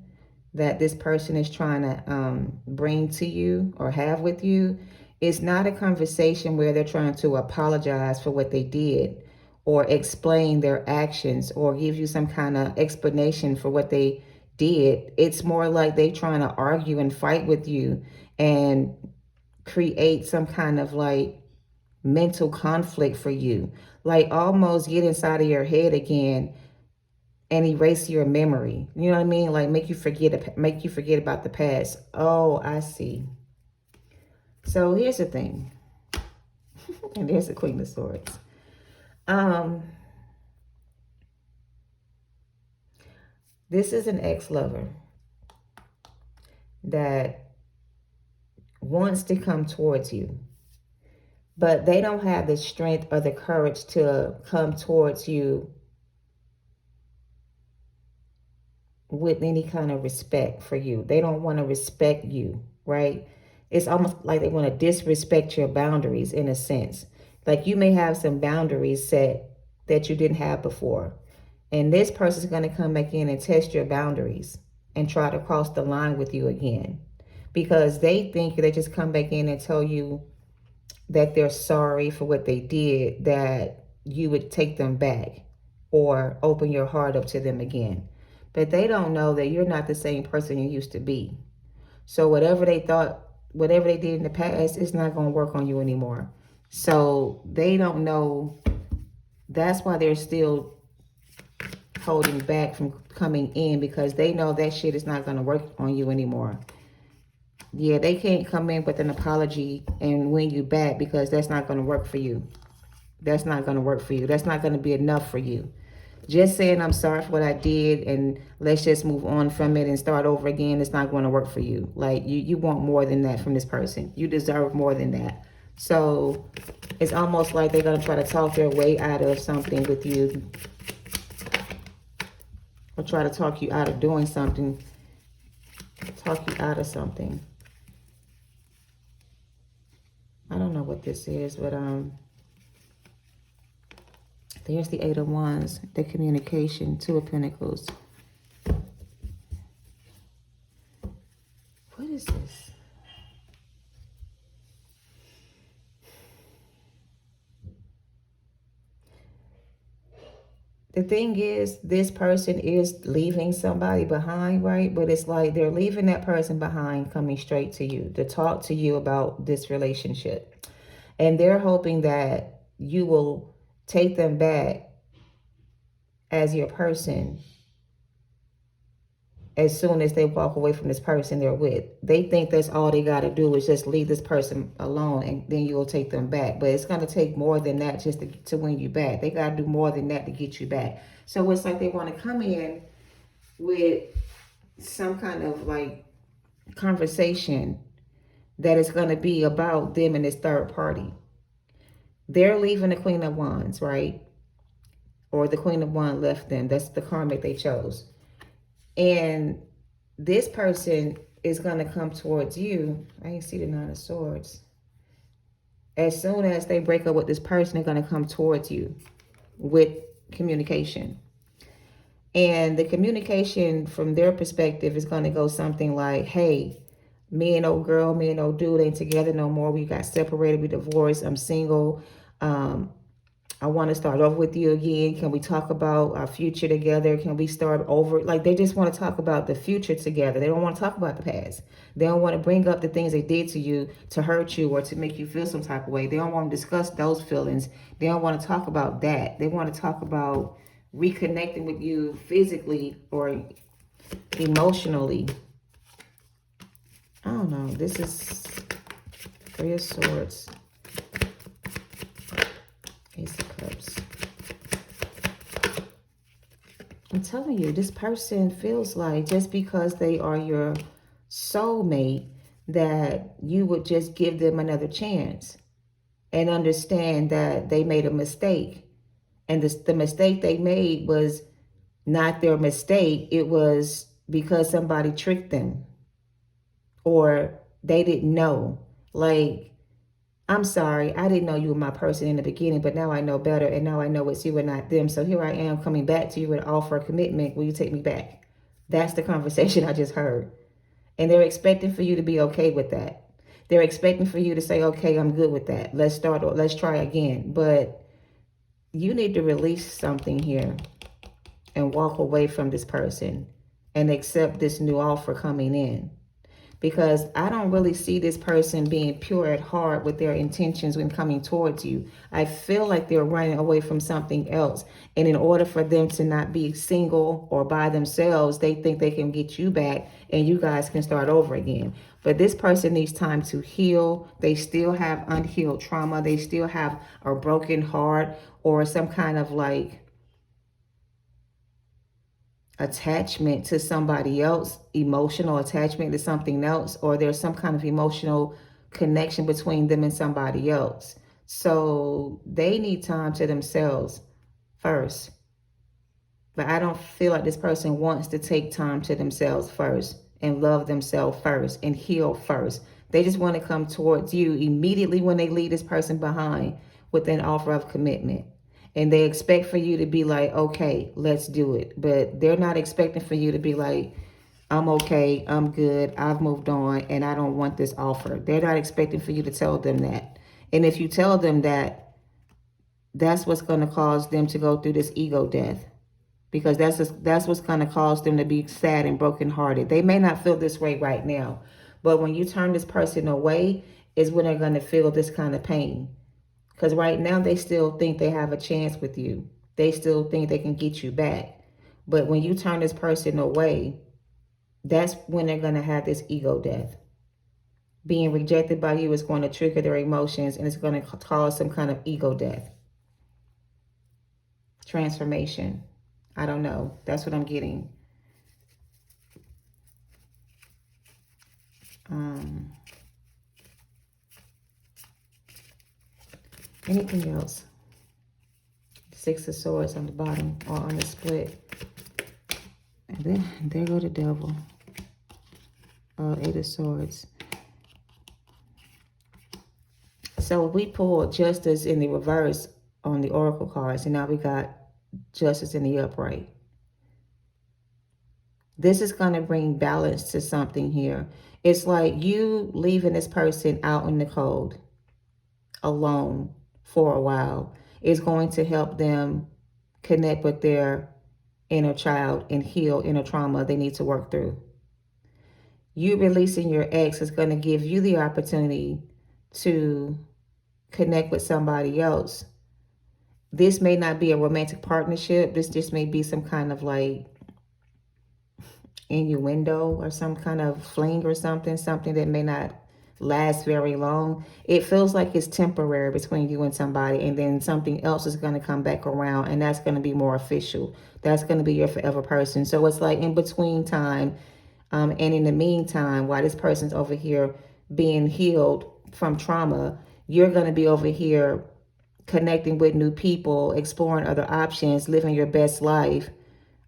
that this person is trying to bring to you or have with you is not a conversation where they're trying to apologize for what they did or explain their actions or give you some kind of explanation for what they did. It's more like they trying to argue and fight with you and create some kind of like mental conflict for you, like almost get inside of your head again and erase your memory. You know what I mean? Like make you forget about the past. Oh, I see. So here's the thing. And there's the Queen of Swords. This is an ex-lover that wants to come towards you, but they don't have the strength or the courage to come towards you with any kind of respect for you. They don't want to respect you, right? It's almost like they want to disrespect your boundaries in a sense. Like you may have some boundaries set that you didn't have before. And this person's going to come back in and test your boundaries and try to cross the line with you again. Because they think they just come back in and tell you that they're sorry for what they did, that you would take them back or open your heart up to them again. But they don't know that you're not the same person you used to be. So whatever they did in the past, it's not going to work on you anymore. So they don't know. That's why they're still holding back from coming in, because they know that shit is not going to work on you anymore. Yeah, they can't come in with an apology and win you back, because that's not going to work for you. That's not going to work for you. That's not going to be enough for you. Just saying I'm sorry for what I did and let's just move on from it and start over again, it's not going to work for you. Like you want more than that from this person. You deserve more than that. So it's almost like they're going to try to talk their way out of something with you, or try to talk you out of doing something, talk you out of something. I don't know what this is, but there's the Eight of Wands, the communication, Two of Pentacles. What is this? The thing is, this person is leaving somebody behind, right? But it's like they're leaving that person behind, coming straight to you to talk to you about this relationship. And they're hoping that you will take them back as your person as soon as they walk away from this person they're with. They think that's all they got to do is just leave this person alone, and then you'll take them back. But it's going to take more than that just to win you back. They got to do more than that to get you back. So it's like they want to come in with some kind of like conversation that is going to be about them and this third party. They're leaving the Queen of Wands, right? Or the Queen of Wands left them. That's the karmic they chose. And this person is going to come towards you. I ain't see the Nine of Swords. As soon as they break up with this person, they're going to come towards you with communication. And the communication from their perspective is going to go something like, hey, me and old girl, me and old dude ain't together no more. We got separated, we divorced, I'm single. I want to start over with you again. Can we talk about our future together? Can we start over? Like, they just want to talk about the future together. They don't want to talk about the past. They don't want to bring up the things they did to you to hurt you or to make you feel some type of way. They don't want to discuss those feelings. They don't want to talk about that. They want to talk about reconnecting with you physically or emotionally. I don't know. This is Three of Swords. Ace of Cups. I'm telling you, this person feels like just because they are your soulmate that you would just give them another chance and understand that they made a mistake. And the mistake they made was not their mistake. It was because somebody tricked them or they didn't know. Like, I'm sorry, I didn't know you were my person in the beginning, but now I know better, and now I know it's you and not them. So here I am coming back to you with an offer of commitment. Will you take me back? That's the conversation I just heard. And they're expecting for you to be okay with that. They're expecting for you to say, okay, I'm good with that. Let's start, or let's try again. But you need to release something here and walk away from this person and accept this new offer coming in. Because I don't really see this person being pure at heart with their intentions when coming towards you. I feel like they're running away from something else. And in order for them to not be single or by themselves, they think they can get you back and you guys can start over again. But this person needs time to heal. They still have unhealed trauma. They still have a broken heart or some kind of like attachment to somebody else, emotional attachment to something else, or there's some kind of emotional connection between them and somebody else. So they need time to themselves first. But I don't feel like this person wants to take time to themselves first and love themselves first and heal first. They just want to come towards you immediately when they leave this person behind with an offer of commitment. And they expect for you to be like, okay, let's do it. But they're not expecting for you to be like, I'm okay, I'm good, I've moved on, and I don't want this offer. They're not expecting for you to tell them that. And if you tell them that, that's what's going to cause them to go through this ego death. Because that's what's going to cause them to be sad and brokenhearted. They may not feel this way right now. But when you turn this person away is when they're going to feel this kind of pain. Because right now they still think they have a chance with you. They still think they can get you back. But when you turn this person away, that's when they're going to have this ego death. Being rejected by you is going to trigger their emotions and it's going to cause some kind of ego death. Transformation. I don't know. That's what I'm getting. Anything else? Six of Swords on the bottom or on the split. And then there go the devil. Eight of Swords. So we pulled Justice in the reverse on the Oracle cards, and now we got Justice in the upright. This is going to bring balance to something here. It's like you leaving this person out in the cold, alone for a while, is going to help them connect with their inner child and heal inner trauma they need to work through. You releasing your ex is going to give you the opportunity to connect with somebody else. This may not be a romantic partnership. This just may be some kind of like innuendo or some kind of fling or something that may not last very long. It feels like it's temporary between you and somebody, and then something else is going to come back around, and that's going to be more official. That's going to be your forever person. So it's like in between time, And in the meantime, while this person's over here being healed from trauma, you're going to be over here connecting with new people, exploring other options, living your best life,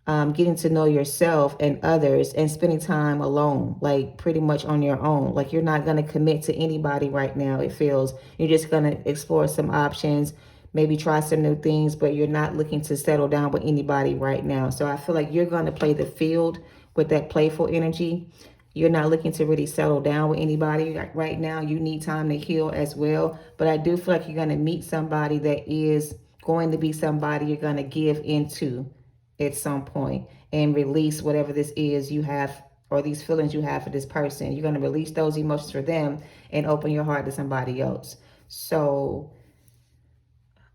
getting to know yourself and others, and spending time alone, like pretty much on your own. Like you're not going to commit to anybody right now. It feels you're just going to explore some options, maybe try some new things, but you're not looking to settle down with anybody right now. So I feel like you're going to play the field with that playful energy. You're not looking to really settle down with anybody right now. You need time to heal as well. But I do feel like you're going to meet somebody that is going to be somebody you're going to give into at some point and release whatever this is you have, or these feelings you have for this person. You're going to release those emotions for them and open your heart to somebody else. So,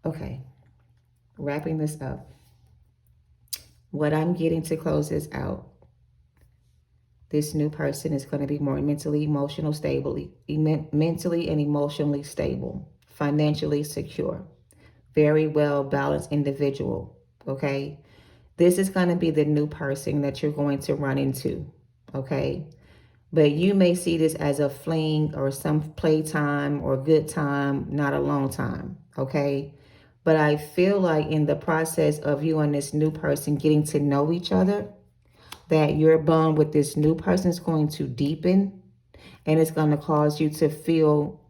okay, wrapping this up. What I'm getting to close this out, this new person is going to be more mentally and emotionally stable, financially secure, very well balanced individual. Okay. This is going to be the new person that you're going to run into. Okay. But you may see this as a fling or some playtime or good time, not a long time. Okay. But I feel like in the process of you and this new person getting to know each other, that your bond with this new person is going to deepen, and it's going to cause you to feel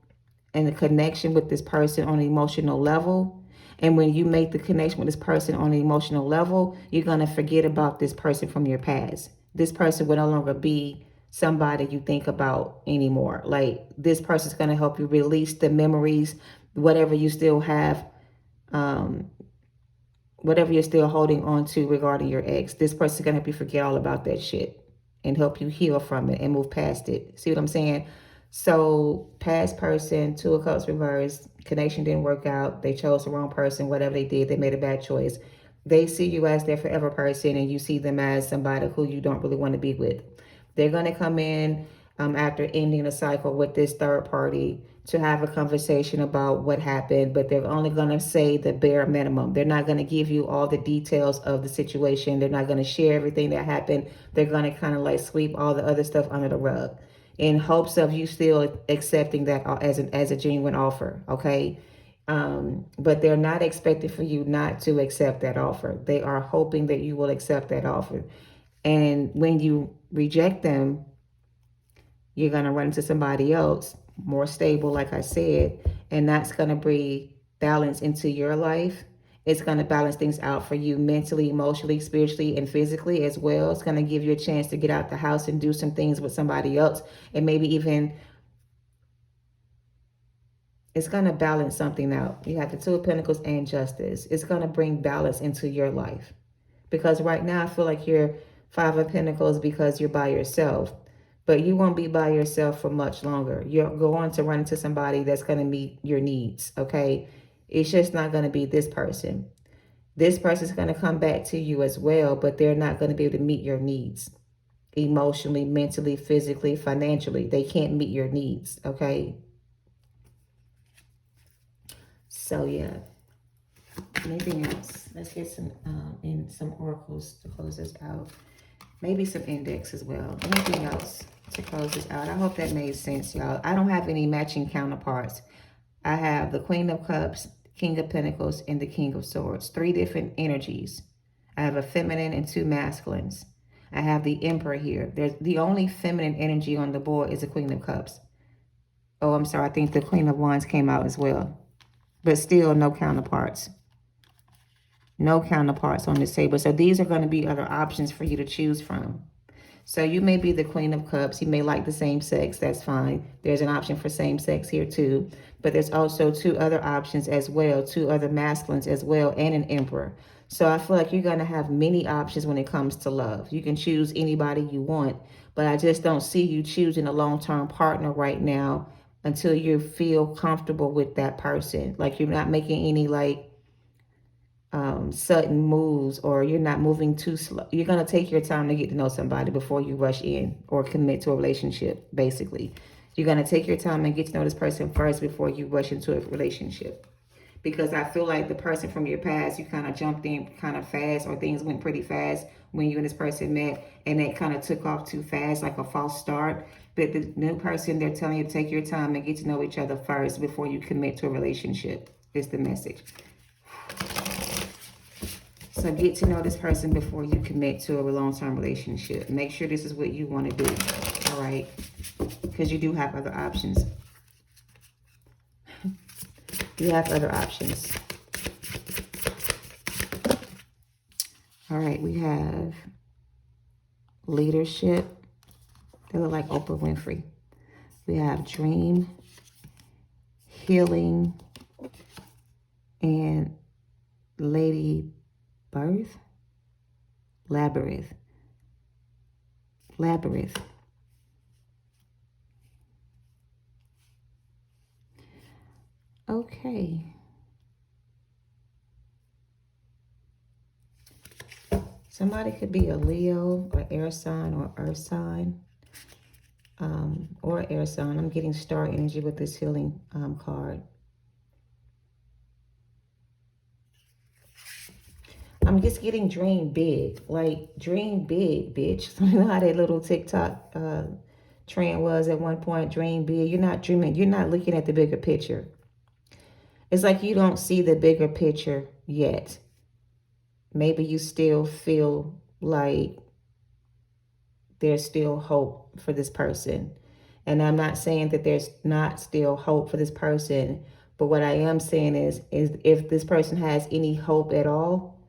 in a connection with this person on an emotional level. And when you make the connection with this person on an emotional level, you're going to forget about this person from your past. This person will no longer be somebody you think about anymore. Like this person is going to help you release the memories, whatever you still have, whatever you're still holding on to regarding your ex. This person's going to help you forget all about that shit and help you heal from it and move past it. See what I'm saying? So past person, 2 of Cups reversed, connection didn't work out. They chose the wrong person. Whatever they did, they made a bad choice. They see you as their forever person, and you see them as somebody who you don't really want to be with. They're going to come in after ending a cycle with this third party to have a conversation about what happened, but they're only going to say the bare minimum. They're not going to give you all the details of the situation. They're not going to share everything that happened. They're going to kind of like sweep all the other stuff under the rug in hopes of you still accepting that as a genuine offer, okay? But they're not expecting for you not to accept that offer. They are hoping that you will accept that offer. And when you reject them, you're going to run into somebody else more stable, like I said, and that's going to bring balance into your life. It's going to balance things out for you mentally, emotionally, spiritually, and physically as well. It's going to give you a chance to get out the house and do some things with somebody else, and maybe even it's going to balance something out. You have the 2 of Pentacles and Justice. It's going to bring balance into your life, because right now I feel like you're 5 of Pentacles because you're by yourself. But you won't be by yourself for much longer. You're going to run into somebody that's going to meet your needs, okay? It's just not going to be this person. This person's going to come back to you as well, but they're not going to be able to meet your needs emotionally, mentally, physically, financially. They can't meet your needs, okay? So, yeah. Anything else? Let's get some oracles to close this out. Maybe some index as well. Anything else to close this out? I hope that made sense, y'all. I don't have any matching counterparts. I have the Queen of Cups, King of Pentacles, and the King of Swords. 3 different energies. I have a feminine and 2 masculines. I have the Emperor here. There's the only feminine energy on the board is the Queen of Cups. Oh, I'm sorry. I think the Queen of Wands came out as well. But still no counterparts. No counterparts on this table. So these are going to be other options for you to choose from. So you may be the Queen of Cups. You may like the same sex. That's fine. There's an option for same sex here too. But there's also 2 other options as well. 2 other masculines as well, and an Emperor. So I feel like you're going to have many options when it comes to love. You can choose anybody you want. But I just don't see you choosing a long-term partner right now until you feel comfortable with that person. Like you're not making any like sudden moves, or you're not moving too slow. You're going to take your time to get to know somebody before you rush in or commit to a relationship, basically. You're going to take your time and get to know this person first before you rush into a relationship. because I feel like the person from your past, you kind of jumped in kind of fast, or things went pretty fast when you and this person met, and it kind of took off too fast, like a false start. But the new person, they're telling you to take your time and get to know each other first before you commit to a relationship, is the message. So get to know this person before you commit to a long-term relationship. Make sure this is what you want to do, all right? Because you do have other options. You have other options. All right, we have leadership. They look like Oprah Winfrey. We have dream, healing, and lady birth. Labyrinth. Labyrinth. Okay. Somebody could be a Leo or air sign or earth sign. Or air sign. I'm getting star energy with this healing card. I'm just getting dream big. Like, dream big, bitch. You know how that little TikTok trend was at one point? Dream big. You're not dreaming. You're not looking at the bigger picture. It's like you don't see the bigger picture yet. Maybe you still feel like there's still hope for this person. And I'm not saying that there's not still hope for this person, but what I am saying is if this person has any hope at all,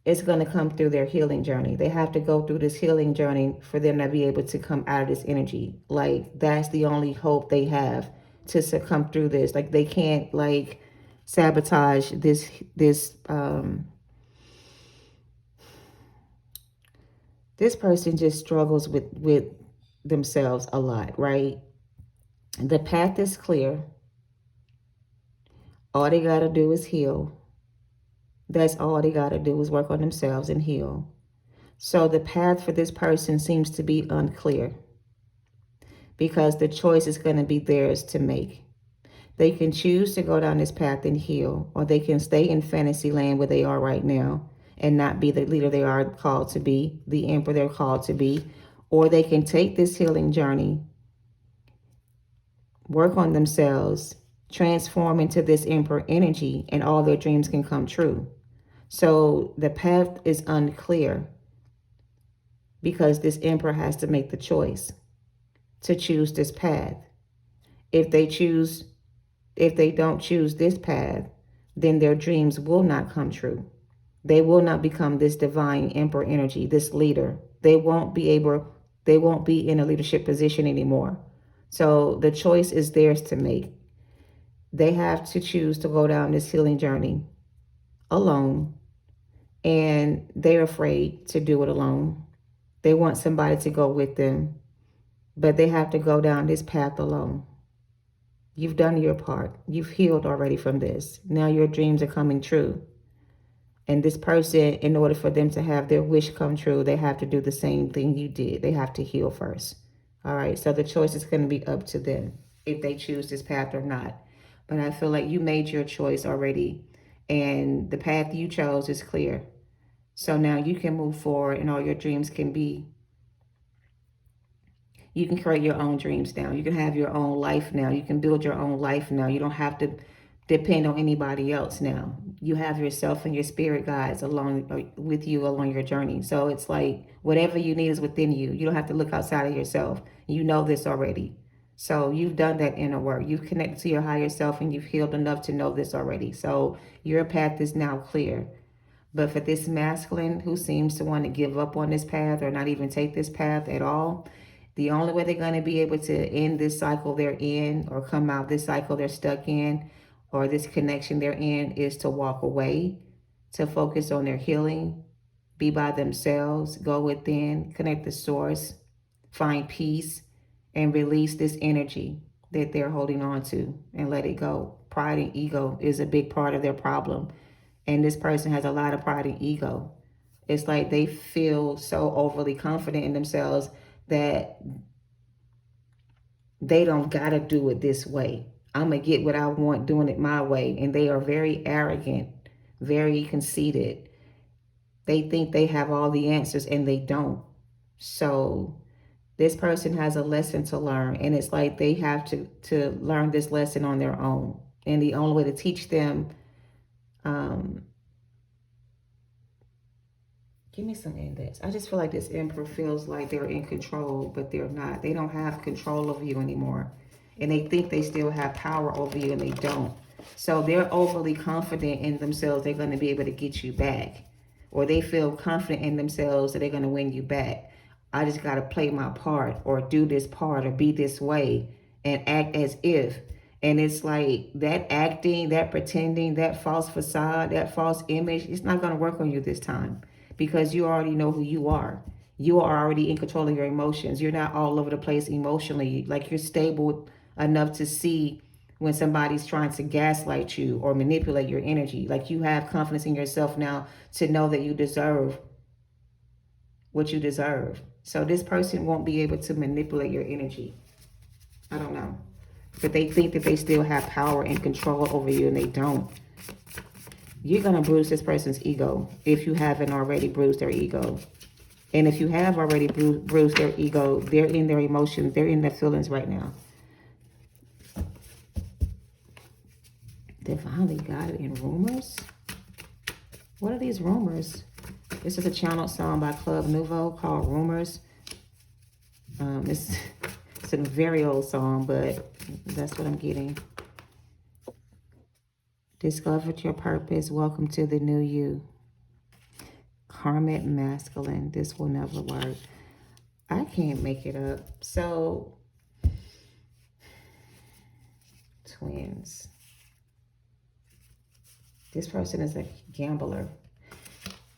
it's going to come through their healing journey. They have to go through this healing journey for them to be able to come out of this energy. Like, that's the only hope they have to come through this. Like, they can't like sabotage this this person just struggles with themselves a lot, right? The path is clear. All they got to do is heal. That's all they got to do is work on themselves and heal. So the path for this person seems to be unclear because the choice is going to be theirs to make. They can choose to go down this path and heal, or they can stay in fantasy land where they are right now and not be the leader they are called to be, the emperor they're called to be, or they can take this healing journey, work on themselves, transform into this emperor energy, and all their dreams can come true. So the path is unclear because this emperor has to make the choice to choose this path. If they don't choose this path, then their dreams will not come true. They will not become this divine emperor energy, this leader. They won't be in a leadership position anymore. So the choice is theirs to make. They have to choose to go down this healing journey alone, and they're afraid to do it alone. They want somebody to go with them, but they have to go down this path alone. You've done your part. You've healed already from this. Now your dreams are coming true. And this person, in order for them to have their wish come true, they have to do the same thing you did. They have to heal first. All right. So the choice is going to be up to them if they choose this path or not. But I feel like you made your choice already, and the path you chose is clear. So now you can move forward, and all your dreams can be, you can create your own dreams now. You can have your own life now. You can build your own life now. You don't have to depend on anybody else now. You have yourself and your spirit guides along with you along your journey. So it's like whatever you need is within you. You don't have to look outside of yourself. You know this already. So you've done that inner work. You've connected to your higher self, and you've healed enough to know this already. So your path is now clear. But for this masculine who seems to want to give up on this path or not even take this path at all, the only way they're going to be able to end this cycle they're in, or come out this cycle they're stuck in, or this connection they're in, is to walk away, to focus on their healing, be by themselves, go within, connect the source, find peace, and release this energy that they're holding on to and let it go. Pride and ego is a big part of their problem. And this person has a lot of pride and ego. It's like they feel so overly confident in themselves that they don't gotta do it this way. I'm going to get what I want doing it my way. And they are very arrogant, very conceited. They think they have all the answers and they don't. So this person has a lesson to learn, and it's like they have to learn this lesson on their own. And the only way to teach them, um, give me some index. I just feel like this emperor feels like they're in control, but they're not. They don't have control over you anymore. And they think they still have power over you, and they don't. So they're overly confident in themselves. They're going to be able to get you back. Or they feel confident in themselves that they're going to win you back. I just got to play my part or do this part or be this way and act as if. And it's like that acting, that pretending, that false facade, that false image, it's not going to work on you this time because you already know who you are. You are already in control of your emotions. You're not all over the place emotionally. Like you're stable enough to see when somebody's trying to gaslight you or manipulate your energy. Like you have confidence in yourself now to know that you deserve what you deserve. So this person won't be able to manipulate your energy. I don't know. But they think that they still have power and control over you, and they don't. You're going to bruise this person's ego if you haven't already bruised their ego. And if you have already bruised their ego, they're in their emotions. They're in their feelings right now. Divinely guided in rumors? What are these rumors? This is a channeled song by Club Nouveau called Rumors. It's a very old song, but that's what I'm getting. Discovered your purpose. Welcome to the new you. Karmic masculine. This will never work. I can't make it up. So, twins. This person is a gambler.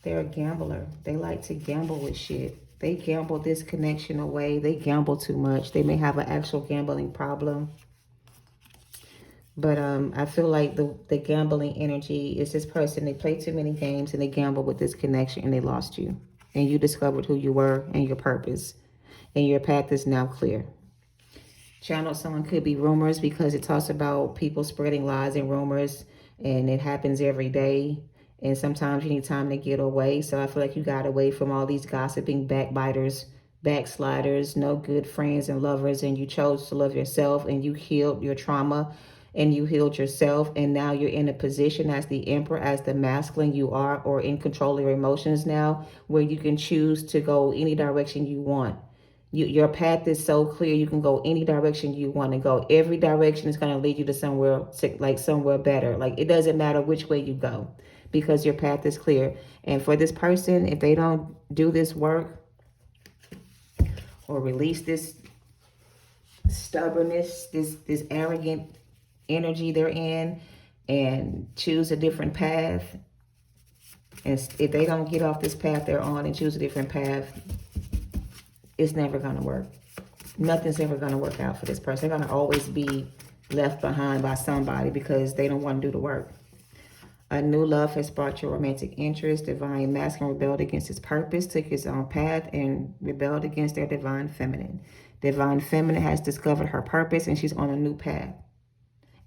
They're a gambler. They like to gamble with shit. They gamble this connection away. They gamble too much. They may have an actual gambling problem. But I feel like the gambling energy is this person. They play too many games and they gamble with this connection and they lost you. And you discovered who you were and your purpose. And your path is now clear. Channel someone could be rumors because it talks about people spreading lies and rumors. And it happens every day. And sometimes you need time to get away. So I feel like you got away from all these gossiping backbiters, backsliders, no good friends and lovers. And you chose to love yourself and you healed your trauma and you healed yourself. And now you're in a position as the emperor, as the masculine you are, or in control of your emotions now, where you can choose to go any direction you want. Your path is so clear. You can go any direction you want to go. Every direction is going to lead you to somewhere better. Like it doesn't matter which way you go because your path is clear. And for this person, if they don't do this work or release this stubbornness, this arrogant energy they're in and choose a different path, and if they don't get off this path they're on and choose a different path, it's never going to work. Nothing's ever going to work out for this person. They're going to always be left behind by somebody because they don't want to do the work. A new love has brought your romantic interest. Divine masculine rebelled against his purpose, took his own path, and rebelled against their divine feminine. Divine feminine has discovered her purpose, and she's on a new path.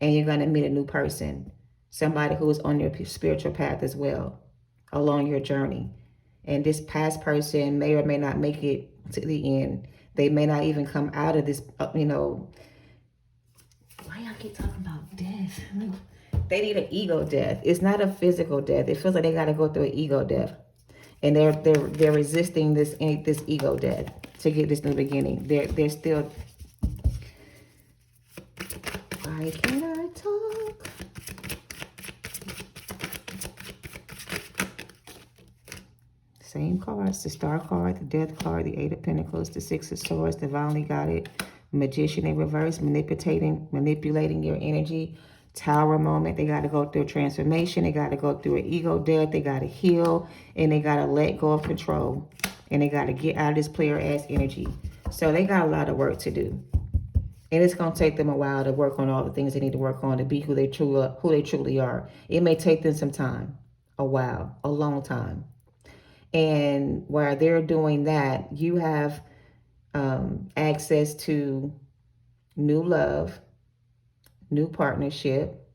And you're going to meet a new person, somebody who is on your spiritual path as well, along your journey. And this past person may or may not make it to the end. They may not even come out of this, Why y'all keep talking about death? They need an ego death. It's not a physical death. It feels like they got to go through an ego death. And they're resisting this ego death to get this new beginning. They're still... Why can't I talk? Same cards, the Star card, the Death card, the Eight of Pentacles, the Six of Swords, Divinely Guided, Magician in reverse, manipulating your energy, Tower moment. They got to go through a transformation. They got to go through an ego death. They got to heal, and they got to let go of control, and they got to get out of this player ass energy. So they got a lot of work to do. And it's going to take them a while to work on all the things they need to work on to be who they truly are. It may take them some time, a while, a long time. And while they're doing that, you have access to new love, new partnership,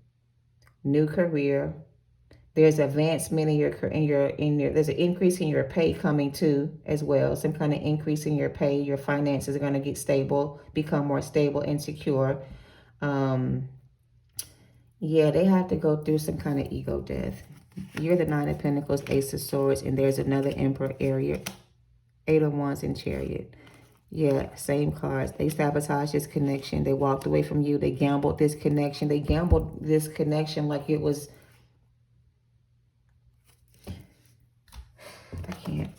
new career. There's advancement in your there's an increase in your pay coming too as well. Some kind of increase in your pay. Your finances are going to get stable, become more stable and secure. Um, yeah, they have to go through some kind of ego death. You're the Nine of Pentacles, Ace of Swords, and there's another Emperor area, Eight of Wands, and Chariot. Yeah, same cards. They sabotaged this connection. They walked away from you. They gambled this connection. They gambled this connection like it was... I can't.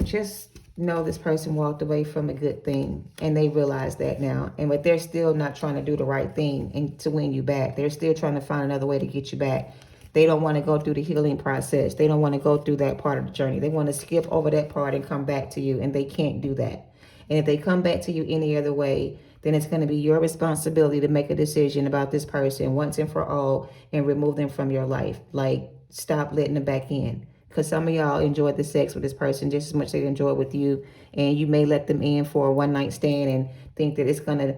Just know this person walked away from a good thing, and they realize that now. And but they're still not trying to do the right thing and to win you back. They're still trying to find another way to get you back. They don't want to go through the healing process. They don't want to go through that part of the journey. They want to skip over that part and come back to you, and they can't do that. And if they come back to you any other way, then it's going to be your responsibility to make a decision about this person once and for all and remove them from your life. Like, stop letting them back in. Because some of y'all enjoyed the sex with this person just as much as they enjoy with you. And you may let them in for a one-night stand and think that it's going to...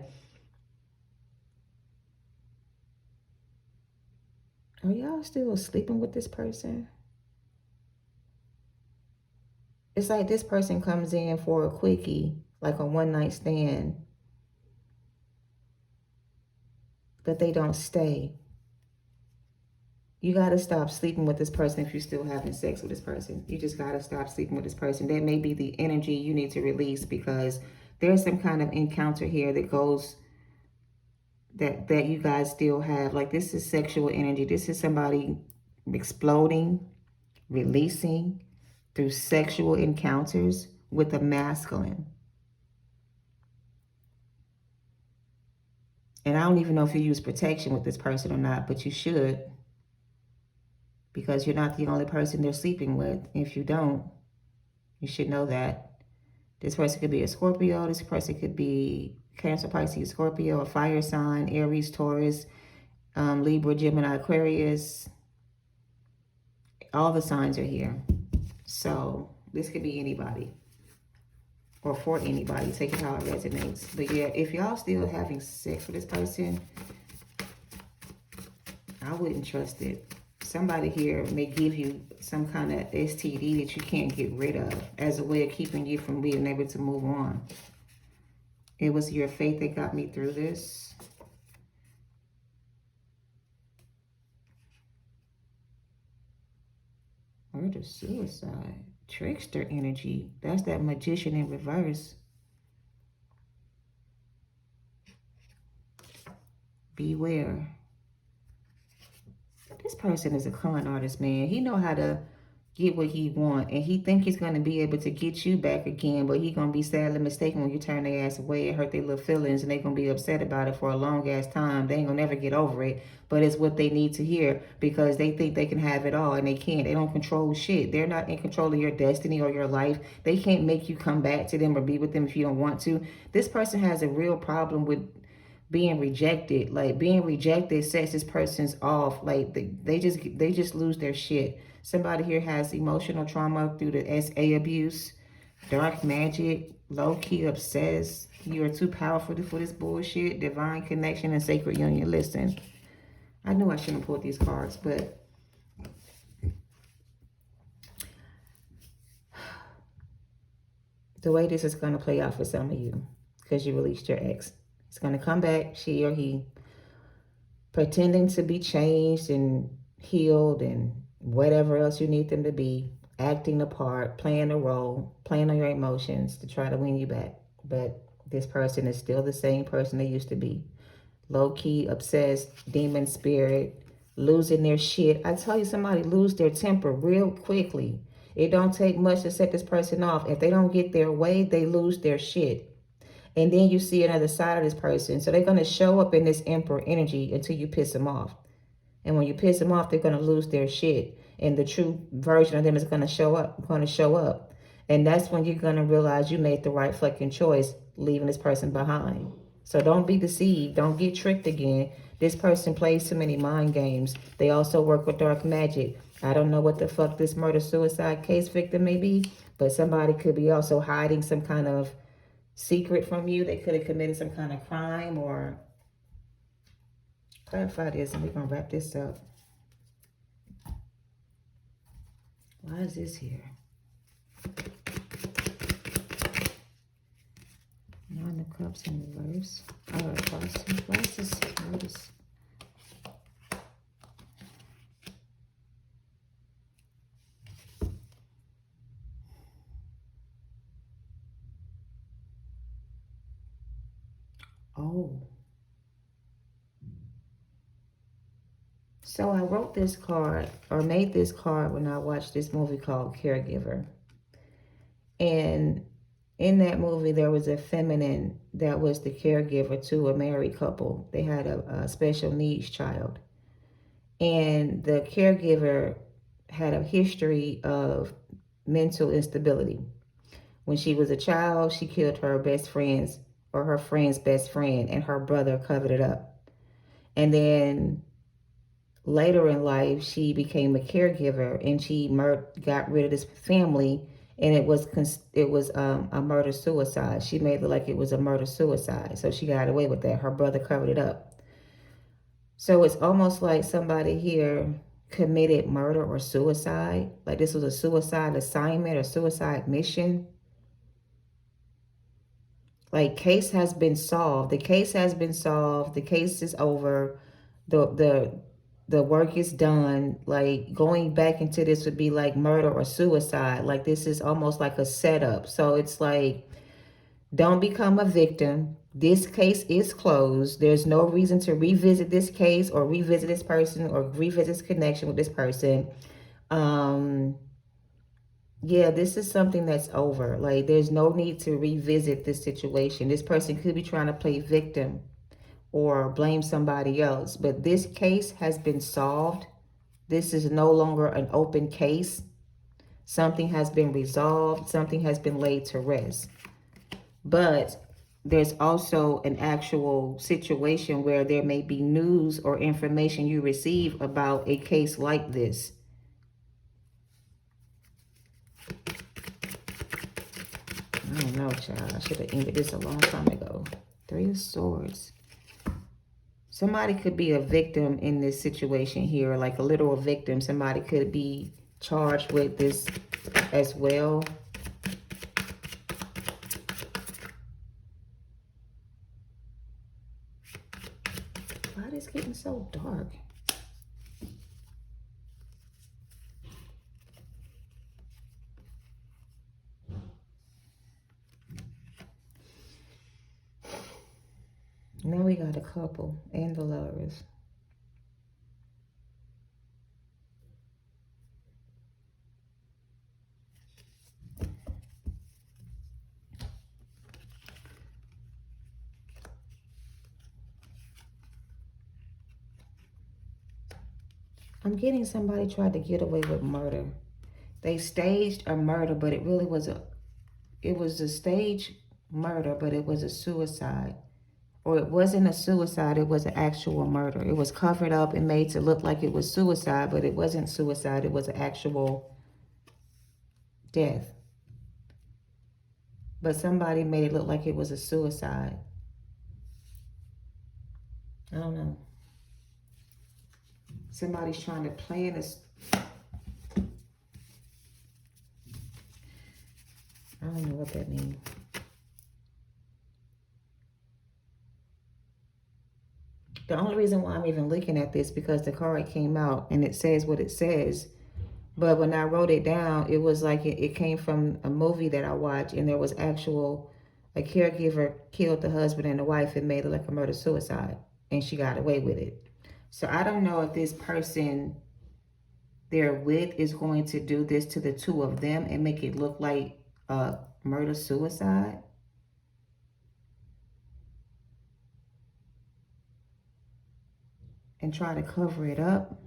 Are y'all still sleeping with this person? It's like this person comes in for a quickie, like a one-night stand. But they don't stay. You got to stop sleeping with this person if you're still having sex with this person. You just got to stop sleeping with this person. That may be the energy you need to release, because there's some kind of encounter here that goes, that you guys still have. Like, this is sexual energy. This is somebody exploding, releasing through sexual encounters with a masculine. And I don't even know if you use protection with this person or not, but you should. Because you're not the only person they're sleeping with. If you don't, you should know that. This person could be a Scorpio. This person could be Cancer, Pisces, Scorpio, a fire sign, Aries, Taurus, Libra, Gemini, Aquarius. All the signs are here. So this could be anybody or for anybody. Take it how it resonates. But yeah, if y'all still having sex with this person, I wouldn't trust it. Somebody here may give you some kind of STD that you can't get rid of as a way of keeping you from being able to move on. It was your faith that got me through this. Murder, suicide, trickster energy. That's that magician in reverse. Beware. This person is a con artist, man. He know how to get what he want, and he think he's going to be able to get you back again, but he going to be sadly mistaken when you turn their ass away and hurt their little feelings, and they going to be upset about it for a long ass time. They ain't going to never get over it, but it's what they need to hear, because they think they can have it all, and they can't. They don't control shit. They're not in control of your destiny or your life. They can't make you come back to them or be with them if you don't want to. This person has a real problem with being rejected. Like, being rejected sets this person's off. Like, they just lose their shit. Somebody here has emotional trauma through the SA abuse, dark magic, low-key obsessed. You are too powerful for this bullshit. Divine connection and sacred union. Listen, I knew I shouldn't pull these cards, but the way this is going to play out for some of you, because you released your ex, it's going to come back, she or he, pretending to be changed and healed and whatever else you need them to be, acting a part, playing a role, playing on your emotions to try to win you back. But this person is still the same person they used to be. Low-key, obsessed, demon spirit, losing their shit. I tell you, somebody lose their temper real quickly. It don't take much to set this person off. If they don't get their way, they lose their shit. And then you see another side of this person. So they're going to show up in this emperor energy until you piss them off. And when you piss them off, they're going to lose their shit. And the true version of them is going to show up. And that's when you're going to realize you made the right fucking choice, leaving this person behind. So don't be deceived. Don't get tricked again. This person plays too many mind games. They also work with dark magic. I don't know what the fuck this murder-suicide case victim may be, but somebody could be also hiding some kind of secret from you. They could have committed some kind of crime, or Clarify this and we're going to wrap this up. Why is this here? Nine of Cups in reverse. Alright, why is this? Notice. Oh. So I wrote this card, or made this card, when I watched this movie called Caregiver. And in that movie, there was a feminine that was the caregiver to a married couple. They had a special needs child. And the caregiver had a history of mental instability. When she was a child, she killed her best friend's or her friend's best friend, and her brother covered it up. And then later in life, she became a caregiver, and she got rid of this family, and it was a murder suicide. She made it like it was a murder suicide, so she got away with that. Her brother covered it up. So it's almost like somebody here committed murder or suicide. Like this was a suicide assignment or suicide mission. Like case has been solved. The case has been solved. The case is over. The work is done. Like going back into this would be like murder or suicide. Like this is almost like a setup. So it's like, don't become a victim. This case is closed. There's no reason to revisit this case or revisit this person or revisit this connection with this person. Yeah, this is something that's over. Like there's no need to revisit this situation. This person could be trying to play victim or blame somebody else, but this case has been solved. This is no longer an open case. Something has been resolved. Something has been laid to rest. But there's also an actual situation where there may be news or information you receive about a case like this. I don't know, child. I should have ended this a long time ago. Three of Swords. Somebody could be a victim in this situation here, like a literal victim. Somebody could be charged with this as well. Why is this getting so dark? Now we got a couple and the Lovers. I'm getting somebody tried to get away with murder. They staged a murder, but it really was a stage murder, but it was a suicide. Or it wasn't a suicide, it was an actual murder. It was covered up and made to look like it was suicide, but it wasn't suicide, it was an actual death. But somebody made it look like it was a suicide. I don't know. Somebody's trying to plan this. I don't know what that means. The only reason why I'm even looking at this because the card came out and it says what it says. But when I wrote it down, it was like it came from a movie that I watched, and there was a caregiver killed the husband and the wife and made it like a murder-suicide, and she got away with it. So I don't know if this person they're with is going to do this to the two of them and make it look like a murder-suicide. And try to cover it up.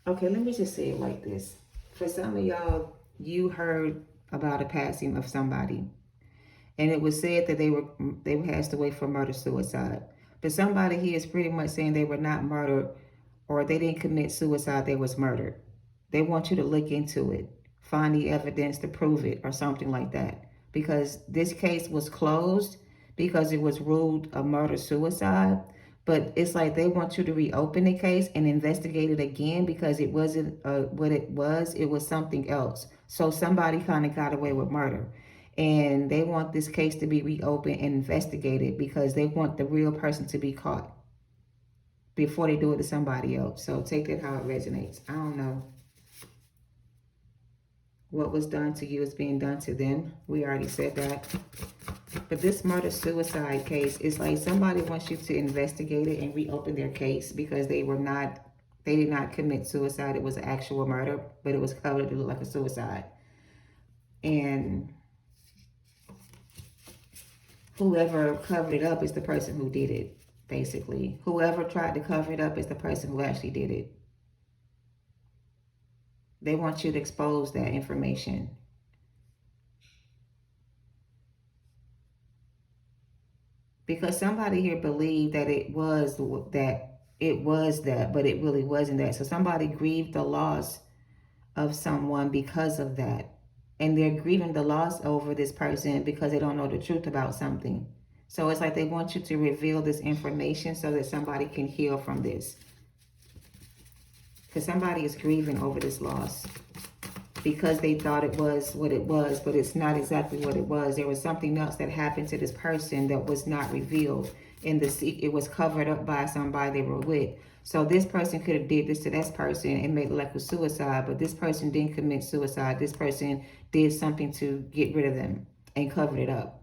Okay, let me just say it like this. For some of y'all, you heard about a passing of somebody, and it was said that they passed away from murder-suicide. But somebody here is pretty much saying they were not murdered, or they didn't commit suicide, they was murdered. They want you to look into it, find the evidence to prove it, or something like that. Because this case was closed. because it was ruled a murder-suicide. But it's like they want you to reopen the case and investigate it again because it wasn't what it was. It was something else. So somebody kind of got away with murder. And they want this case to be reopened and investigated because they want the real person to be caught before they do it to somebody else. So take that how it resonates. I don't know. What was done to you is being done to them. We already said that. But this murder-suicide case is like somebody wants you to investigate it and reopen their case because they did not commit suicide. It was an actual murder, but it was covered to look like a suicide. And whoever covered it up is the person who did it, basically. Whoever tried to cover it up is the person who actually did it. They want you to expose that information. Because somebody here believed that it was that, but it really wasn't that. So somebody grieved the loss of someone because of that. And they're grieving the loss over this person because they don't know the truth about something. So it's like they want you to reveal this information so that somebody can heal from this. Because somebody is grieving over this loss because they thought it was what it was, but it's not exactly what it was. There was something else that happened to this person that was not revealed. It was covered up by somebody they were with. So this person could have did this to this person and made it like a suicide, but this person didn't commit suicide. This person did something to get rid of them and covered it up.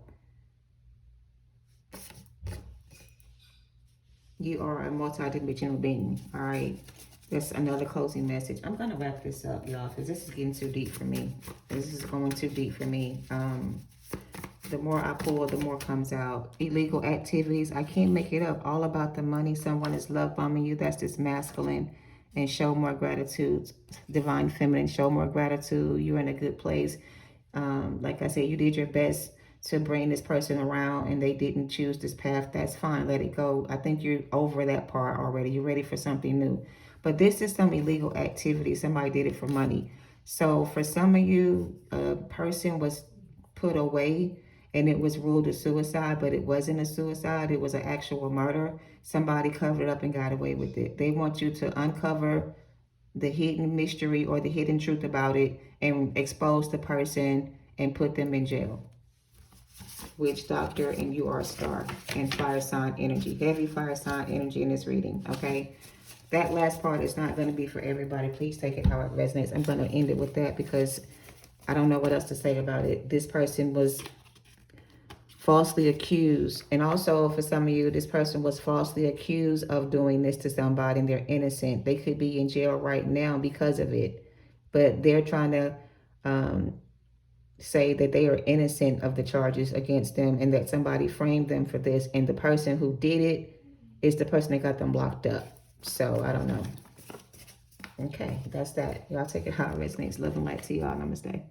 You are a multi-dimensional being, all right? That's another closing message. I'm going to wrap this up, y'all, because this is getting too deep for me. This is going too deep for me. The more I pull, the more comes out. Illegal activities. I can't make it up. All about the money. Someone is love bombing you. That's just masculine. And show more gratitude. Divine feminine. Show more gratitude. You're in a good place. Like I said, you did your best to bring this person around and they didn't choose this path. That's fine. Let it go. I think you're over that part already. You're ready for something new. But this is some illegal activity. Somebody did it for money. So for some of you, a person was put away and it was ruled a suicide, but it wasn't a suicide. It was an actual murder. Somebody covered it up and got away with it. They want you to uncover the hidden mystery or the hidden truth about it and expose the person and put them in jail. Witch doctor, and you are a star, and fire sign energy. Heavy fire sign energy in this reading, okay? That last part is not going to be for everybody. Please take it how it resonates. I'm going to end it with that because I don't know what else to say about it. This person was falsely accused. And also for some of you, this person was falsely accused of doing this to somebody and they're innocent. They could be in jail right now because of it. But they're trying to say that they are innocent of the charges against them and that somebody framed them for this. And the person who did it is the person that got them locked up. So, I don't know. Okay, that's that. Y'all take it how it resonates. Love and light to y'all. Namaste.